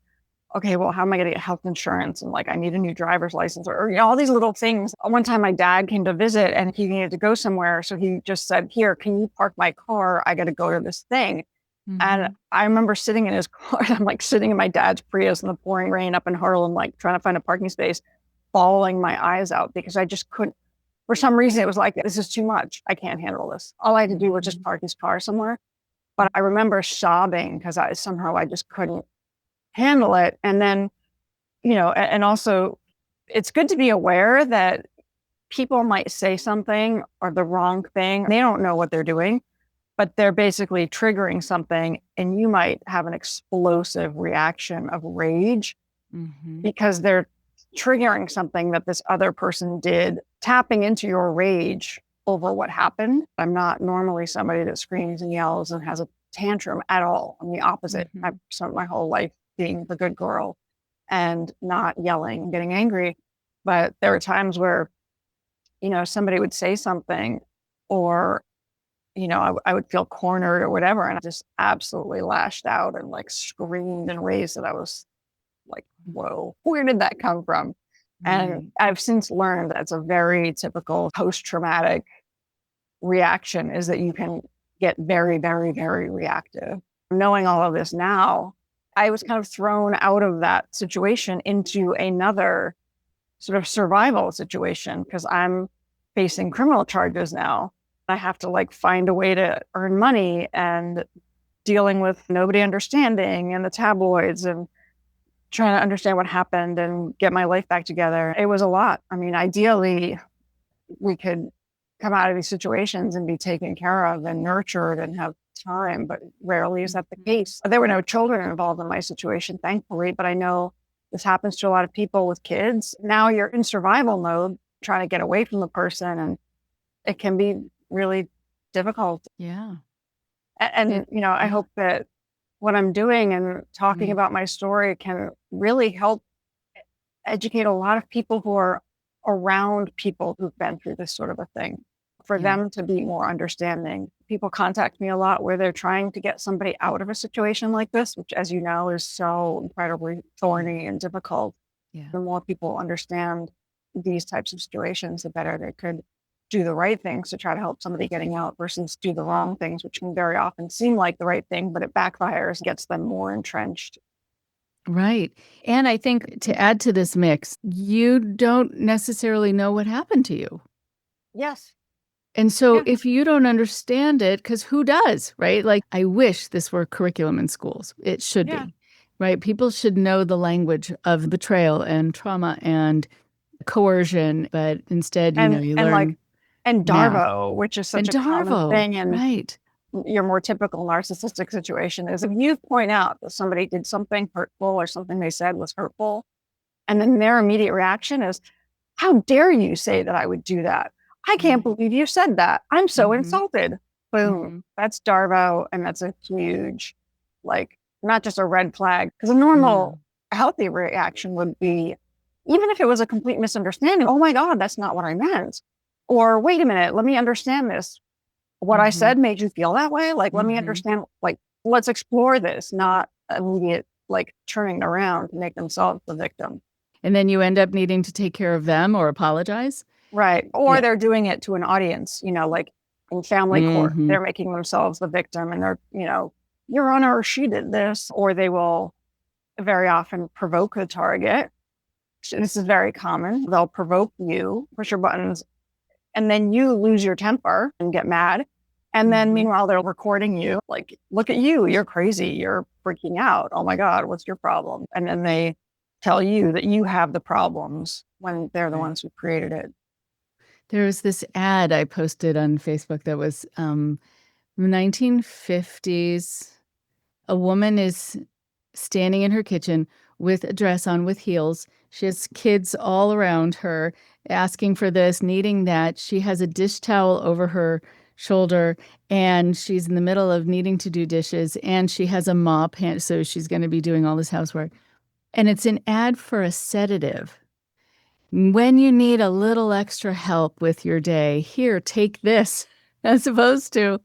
Speaker 2: okay, well, how am I going to get health insurance? And like, I need a new driver's license or all these little things. One time my dad came to visit and he needed to go somewhere. So he just said, "Here, can you park my car? I got to go to this thing." And I remember sitting in his car. I'm like sitting in my dad's Prius in the pouring rain up in Harlem, like trying to find a parking space, bawling my eyes out because I just couldn't. For some reason, it was like, this is too much. I can't handle this. All I had to do was just park his car somewhere. But I remember sobbing because I just couldn't handle it. And then, and also it's good to be aware that people might say something or the wrong thing. They don't know what they're doing, but they're basically triggering something. And you might have an explosive reaction of rage because they're triggering something that this other person did, tapping into your rage over what happened. I'm not normally somebody that screams and yells and has a tantrum at all. I'm the opposite. I've spent my whole life being the good girl and not yelling and getting angry. But there were times where, somebody would say something, or, I would feel cornered or whatever. And I just absolutely lashed out and like screamed in ways that I was like, whoa, where did that come from? And I've since learned that's a very typical post-traumatic reaction, is that you can get very, very, very reactive. Knowing all of this now, I was kind of thrown out of that situation into another sort of survival situation, because I'm facing criminal charges now. I have to like find a way to earn money, and dealing with nobody understanding and the tabloids, and trying to understand what happened and get my life back together. It was a lot. I mean, ideally, we could come out of these situations and be taken care of and nurtured and have time, but rarely is that the case. There were no children involved in my situation, thankfully, but I know this happens to a lot of people with kids. Now you're in survival mode, trying to get away from the person, and it can be really difficult.
Speaker 1: Yeah.
Speaker 2: And I hope that what I'm doing and talking about my story can really help educate a lot of people who are around people who've been through this sort of a thing, for them to be more understanding. People contact me a lot where they're trying to get somebody out of a situation like this, which, as you know, is so incredibly thorny and difficult.
Speaker 1: Yeah.
Speaker 2: The more people understand these types of situations, the better they could do the right things to try to help somebody getting out, versus do the wrong things, which can very often seem like the right thing, but it backfires, gets them more entrenched.
Speaker 1: Right. And I think, to add to this mix, you don't necessarily know what happened to you.
Speaker 2: Yes.
Speaker 1: And so if you don't understand it, because who does, right? Like, I wish this were curriculum in schools. It should be, right? People should know the language of betrayal and trauma and coercion, but instead, you learn.
Speaker 2: And Darvo, which is such a common thing. And
Speaker 1: right.
Speaker 2: your more typical narcissistic situation is, if you point out that somebody did something hurtful or something they said was hurtful, and then their immediate reaction is, how dare you say that I would do that? I can't believe you said that. I'm so insulted. Boom. That's Darvo. And that's a huge, like, not just a red flag, because a normal, healthy reaction would be, even if it was a complete misunderstanding, oh my God, that's not what I meant. Or wait a minute, let me understand this. What I said made you feel that way? Like, let me understand, like, let's explore this, not immediate, like, turning around to make themselves the victim.
Speaker 1: And then you end up needing to take care of them or apologize.
Speaker 2: Right. Or they're doing it to an audience, like in family court, they're making themselves the victim, and they're, Your Honor, she did this. Or they will very often provoke the target. This is very common. They'll provoke you, push your buttons, and then you lose your temper and get mad. And then meanwhile, they're recording you, like, look at you, you're crazy, you're freaking out. Oh my God, what's your problem? And then they tell you that you have the problems when they're the ones who created it.
Speaker 1: There was this ad I posted on Facebook that was 1950s. A woman is standing in her kitchen with a dress on with heels. She has kids all around her asking for this, needing that. She has a dish towel over her shoulder, and she's in the middle of needing to do dishes, and she has a mop hand, so she's going to be doing all this housework. And it's an ad for a sedative. When you need a little extra help with your day, here, take this, as opposed to,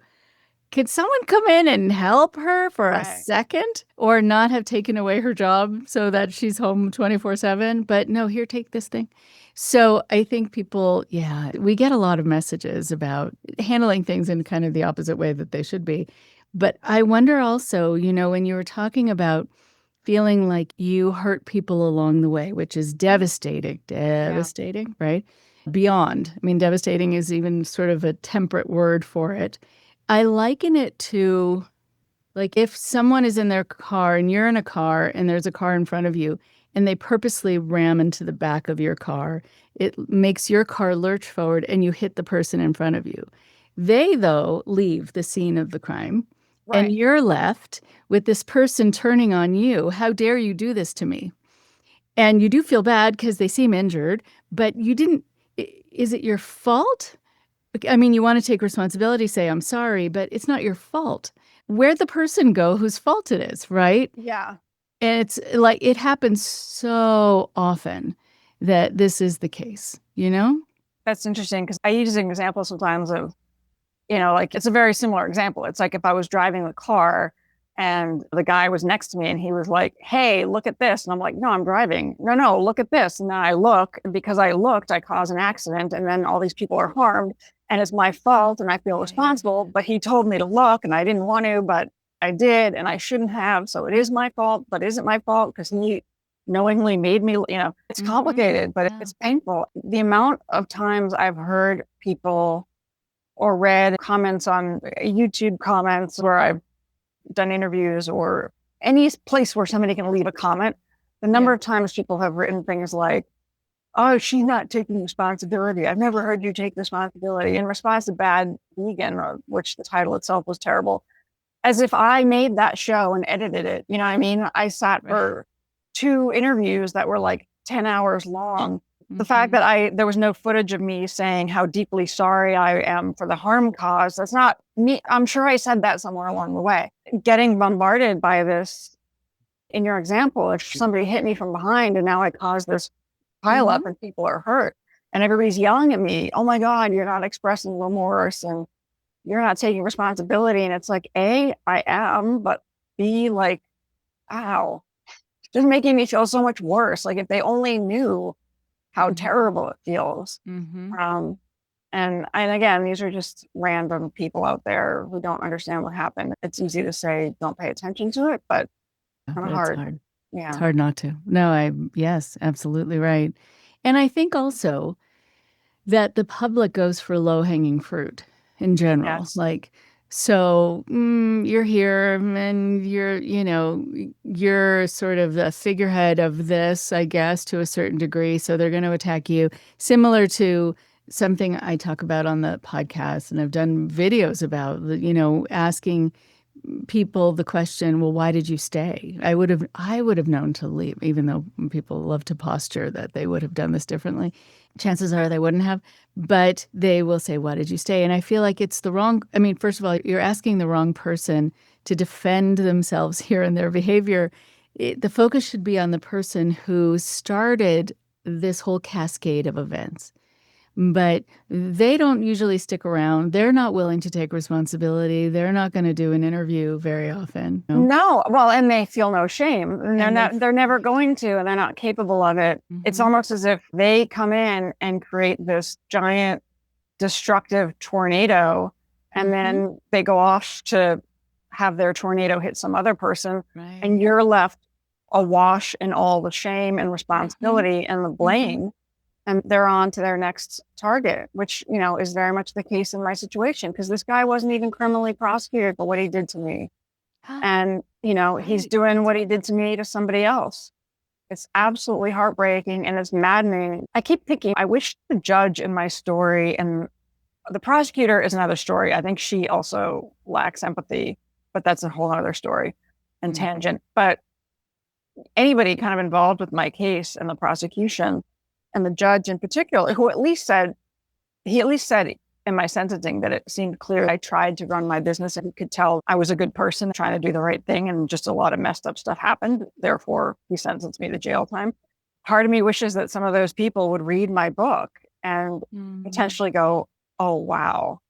Speaker 1: could someone come in and help her for a second, or not have taken away her job so that she's home 24/7? But no, here, take this thing. So I think people, we get a lot of messages about handling things in kind of the opposite way that they should be. But I wonder also, when you were talking about feeling like you hurt people along the way, which is devastating, right? Beyond. I mean, devastating is even sort of a temperate word for it. I liken it to, like, if someone is in their car and you're in a car and there's a car in front of you and they purposely ram into the back of your car, it makes your car lurch forward and you hit the person in front of you. They, though, leave the scene of the crime. Right. And you're left with this person turning on you. How dare you do this to me? And you do feel bad because they seem injured, but you didn't. Is it your fault? I mean, you want to take responsibility, say, I'm sorry, but it's not your fault. Where'd the person go whose fault it is, right?
Speaker 2: Yeah.
Speaker 1: And it's like, it happens so often. that this is the case, you know?
Speaker 2: That's interesting because I use an example sometimes of, like it's a very similar example. It's like if I was driving the car and the guy was next to me and he was like, hey, look at this. And I'm like, no, I'm driving. No, look at this. And then I look, and because I looked, I caused an accident and then all these people are harmed and it's my fault and I feel responsible. But he told me to look and I didn't want to, but I did and I shouldn't have. So it is my fault, but is it my fault? Because he knowingly made me, it's complicated, but it's painful. The amount of times I've heard people or read comments on YouTube comments where I've done interviews or any place where somebody can leave a comment, the number of times people have written things like, oh, she's not taking responsibility. I've never heard you take responsibility in response to Bad Vegan, which the title itself was terrible, as if I made that show and edited it. You know what I mean? I sat for 2 interviews that were like 10 hours long. The fact that there was no footage of me saying how deeply sorry I am for the harm caused, that's not me. I'm sure I said that somewhere along the way. Getting bombarded by this, in your example, if somebody hit me from behind and now I caused this pile up and people are hurt and everybody's yelling at me, oh my God, you're not expressing remorse and you're not taking responsibility. And it's like, A, I am, but B, like, ow, just making me feel so much worse. Like if they only knew how terrible it feels. And again, these are just random people out there who don't understand what happened. It's easy to say, don't pay attention to it, but kind of hard. Yeah.
Speaker 1: It's hard not to. No, yes, absolutely right. And I think also that the public goes for low-hanging fruit in general.
Speaker 2: Yes.
Speaker 1: Like, so you're here and you're sort of the figurehead of this, I guess, to a certain degree. So they're going to attack you. Similar to something I talk about on the podcast and I've done videos about, asking people the question, well, why did you stay? I would have known to leave, even though people love to posture that they would have done this differently. Chances are they wouldn't have, but they will say, why did you stay? And I feel like it's first of all, you're asking the wrong person to defend themselves here and their behavior. The focus should be on the person who started this whole cascade of events. But they don't usually stick around. They're not willing to take responsibility. They're not going to do an interview very often.
Speaker 2: No. Well, and they feel no shame. And they're never going to, and they're not capable of it. It's almost as if they come in and create this giant destructive tornado, and then they go off to have their tornado hit some other person, and you're left awash in all the shame and responsibility and the blame. And they're on to their next target, which, is very much the case in my situation, because this guy wasn't even criminally prosecuted for what he did to me. And, he's doing what he did to me to somebody else. It's absolutely heartbreaking and it's maddening. I keep thinking, I wish the judge in my story, and the prosecutor is another story. I think she also lacks empathy, but that's a whole other story and tangent. But anybody kind of involved with my case and the prosecution, and the judge in particular, who at least said in my sentencing that it seemed clear I tried to run my business and he could tell I was a good person trying to do the right thing, and just a lot of messed up stuff happened. Therefore, he sentenced me to jail time. Part of me wishes that some of those people would read my book and potentially go, oh, wow.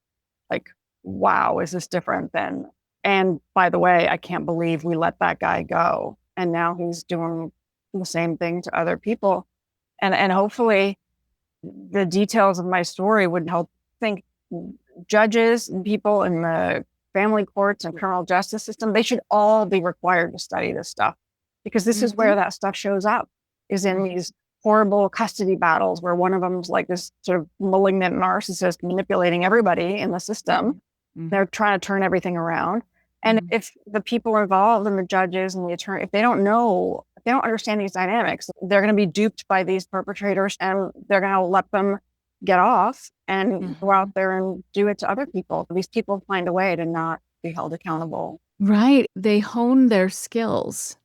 Speaker 2: Like, wow, is this different than, and by the way, I can't believe we let that guy go. And now he's doing the same thing to other people. And hopefully the details of my story would help think judges and people in the family courts and criminal justice system, they should all be required to study this stuff, because this is where that stuff shows up, is in these horrible custody battles where one of them's like this sort of malignant narcissist manipulating everybody in the system. They're trying to turn everything around. And if the people involved and the judges and the attorney, if they don't understand these dynamics, they're going to be duped by these perpetrators, and they're going to let them get off and go out there and do it to other people. These people find a way to not be held accountable.
Speaker 1: Right. They hone their skills,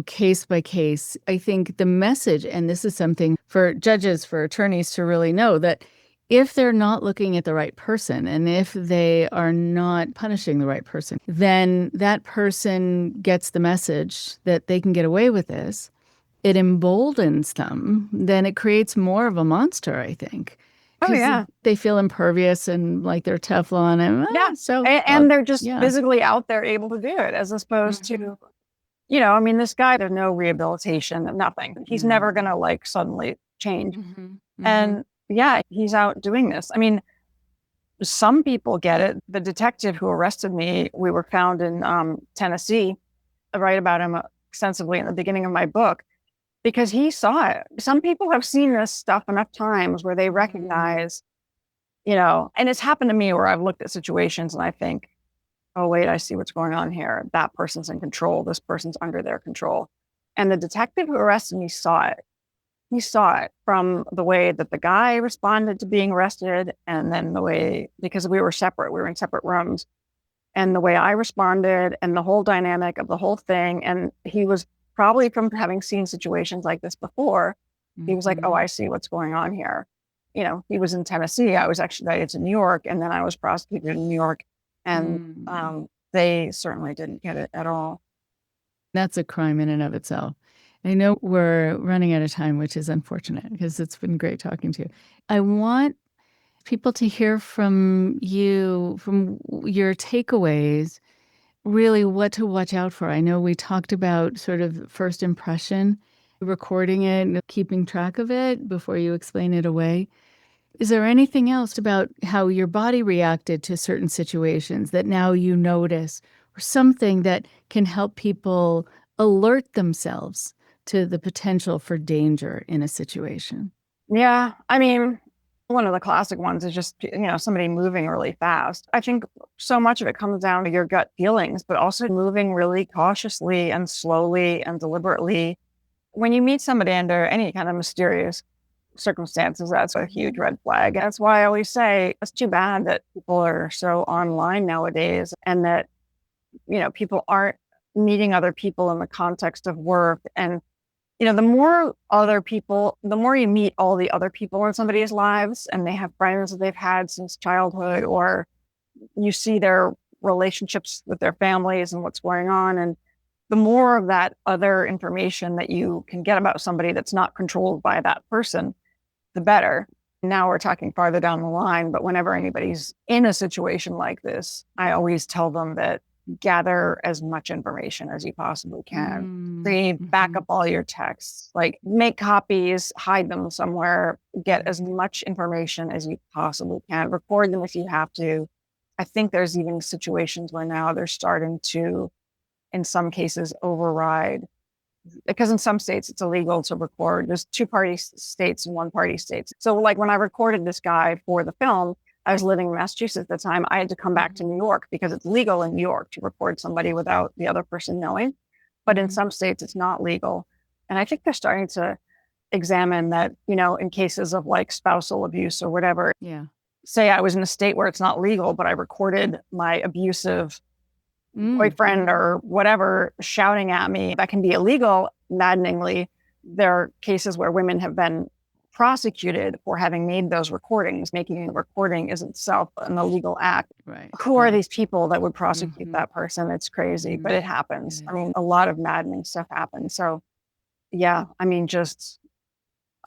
Speaker 1: case by case. I think the message, and this is something for judges, for attorneys to really know, that if they're not looking at the right person and if they are not punishing the right person, then that person gets the message that they can get away with this. it emboldens them, then it creates more of a monster, I think.
Speaker 2: Oh,
Speaker 1: Because
Speaker 2: yeah.
Speaker 1: they feel impervious and like they're Teflon. And
Speaker 2: Yeah.
Speaker 1: so,
Speaker 2: And they're just
Speaker 1: yeah.
Speaker 2: physically out there able to do it, as opposed to, I mean, this guy, there's no rehabilitation, nothing. He's never going to like suddenly change. And yeah, he's out doing this. I mean, some people get it. The detective who arrested me, we were found in Tennessee. I write about him extensively in the beginning of my book because he saw it. Some people have seen this stuff enough times where they recognize, and it's happened to me where I've looked at situations and I think, oh, wait, I see what's going on here. That person's in control. This person's under their control. And the detective who arrested me saw it. He saw it from the way that the guy responded to being arrested, and then the way, because we were separate, we were in separate rooms, and the way I responded and the whole dynamic of the whole thing. And he was probably, from having seen situations like this before, he was like, oh, I see what's going on here. He was in Tennessee. I was extradited to New York, and then I was prosecuted in New York. And they certainly didn't get it at all.
Speaker 1: That's a crime in and of itself. I know we're running out of time, which is unfortunate because it's been great talking to you. I want people to hear from you, from your takeaways, really what to watch out for. I know we talked about sort of first impression, recording it and keeping track of it before you explain it away. Is there anything else about how your body reacted to certain situations that now you notice, or something that can help people alert themselves to the potential for danger in a situation?
Speaker 2: Yeah. I mean, one of the classic ones is just, somebody moving really fast. I think so much of it comes down to your gut feelings, but also moving really cautiously and slowly and deliberately. When you meet somebody under any kind of mysterious circumstances, that's a huge red flag. That's why I always say it's too bad that people are so online nowadays, and that, people aren't meeting other people in the context of work. And, the more you meet all the other people in somebody's lives, and they have friends that they've had since childhood, or you see their relationships with their families and what's going on. And the more of that other information that you can get about somebody that's not controlled by that person, the better. Now we're talking farther down the line, but whenever anybody's in a situation like this, I always tell them that gather as much information as you possibly can. Back up all your texts, like make copies, hide them somewhere, get as much information as you possibly can, record them if you have to. I think there's even situations where now they're starting to, in some cases, override, because in some states it's illegal to record. There's 2-party states and 1-party states. So like when I recorded this guy for the film, I was living in Massachusetts at the time. I had to come back to New York because it's legal in New York to record somebody without the other person knowing. But in some states it's not legal. And I think they're starting to examine that, in cases of like spousal abuse or whatever.
Speaker 1: Yeah.
Speaker 2: Say I was in a state where it's not legal, but I recorded my abusive boyfriend or whatever shouting at me. That can be illegal. Maddeningly, there are cases where women have been prosecuted for having made those recordings. Making a recording is itself an illegal act.
Speaker 1: Right.
Speaker 2: Who are these people that would prosecute that person? It's crazy, but it happens. I mean, a lot of maddening stuff happens. So yeah, I mean,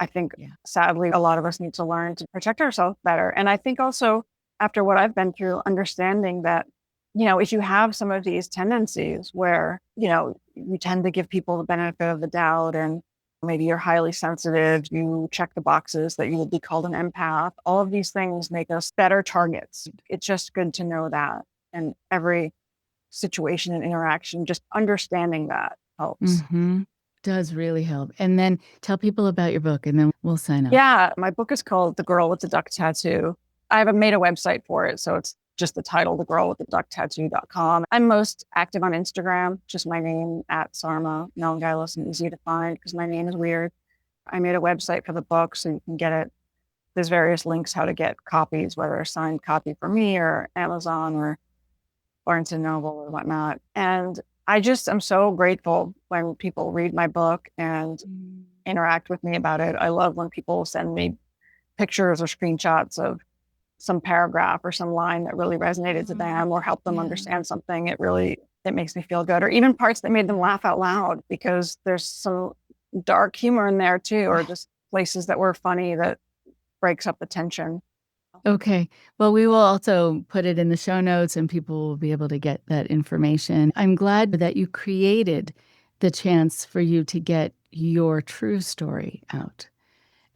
Speaker 2: I think sadly, a lot of us need to learn to protect ourselves better. And I think also, after what I've been through, understanding that, if you have some of these tendencies where, you tend to give people the benefit of the doubt, and maybe you're highly sensitive, you check the boxes that you will be called an empath, all of these things make us better targets. It's just good to know that. And every situation and interaction, just understanding that helps.
Speaker 1: Does really help. And then tell people about your book, and then we'll sign up.
Speaker 2: Yeah, my book is called The Girl with the Duck Tattoo. I haven't made a website for it, so it's just the title, thegirlwiththeducktattoo.com. I'm most active on Instagram, just my name, at Sarma Melngailis, and easy to find because my name is weird. I made a website for the book so you can get it. There's various links how to get copies, whether a signed copy from me or Amazon or Barnes & Noble or whatnot. And I'm so grateful when people read my book and interact with me about it. I love when people send me pictures or screenshots of some paragraph or some line that really resonated to them or helped them understand something. It makes me feel good. Or even parts that made them laugh out loud, because there's some dark humor in there too, or just places that were funny that breaks up the tension.
Speaker 1: Okay. Well, we will also put it in the show notes and people will be able to get that information. I'm glad that you created the chance for you to get your true story out.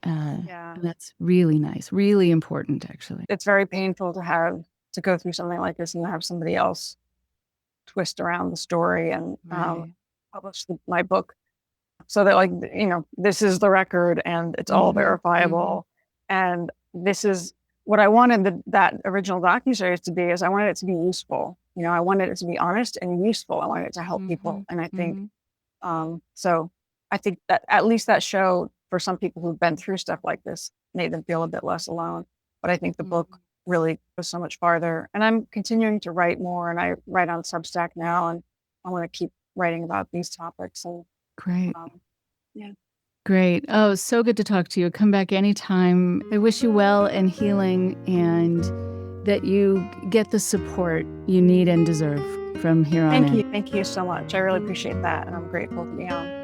Speaker 2: Yeah.
Speaker 1: And that's really nice, really important, actually.
Speaker 2: It's very painful to go through something like this and have somebody else twist around the story and
Speaker 1: Right.
Speaker 2: publish my book so that, like, this is the record and it's all verifiable. And this is what I wanted that original docuseries to be, is I wanted it to be useful. I wanted it to be honest and useful. I wanted it to help people. And I think, so I think that at least that show, for some people who've been through stuff like this, made them feel a bit less alone. But I think the book really goes so much farther. And I'm continuing to write more, and I write on Substack now, and I want to keep writing about these topics. And
Speaker 1: Great.
Speaker 2: yeah.
Speaker 1: Great. Oh, so good to talk to you. Come back anytime. I wish you well and healing, and that you get the support you need and deserve from here on in.
Speaker 2: Thank you so much. I really appreciate that, and I'm grateful to be on.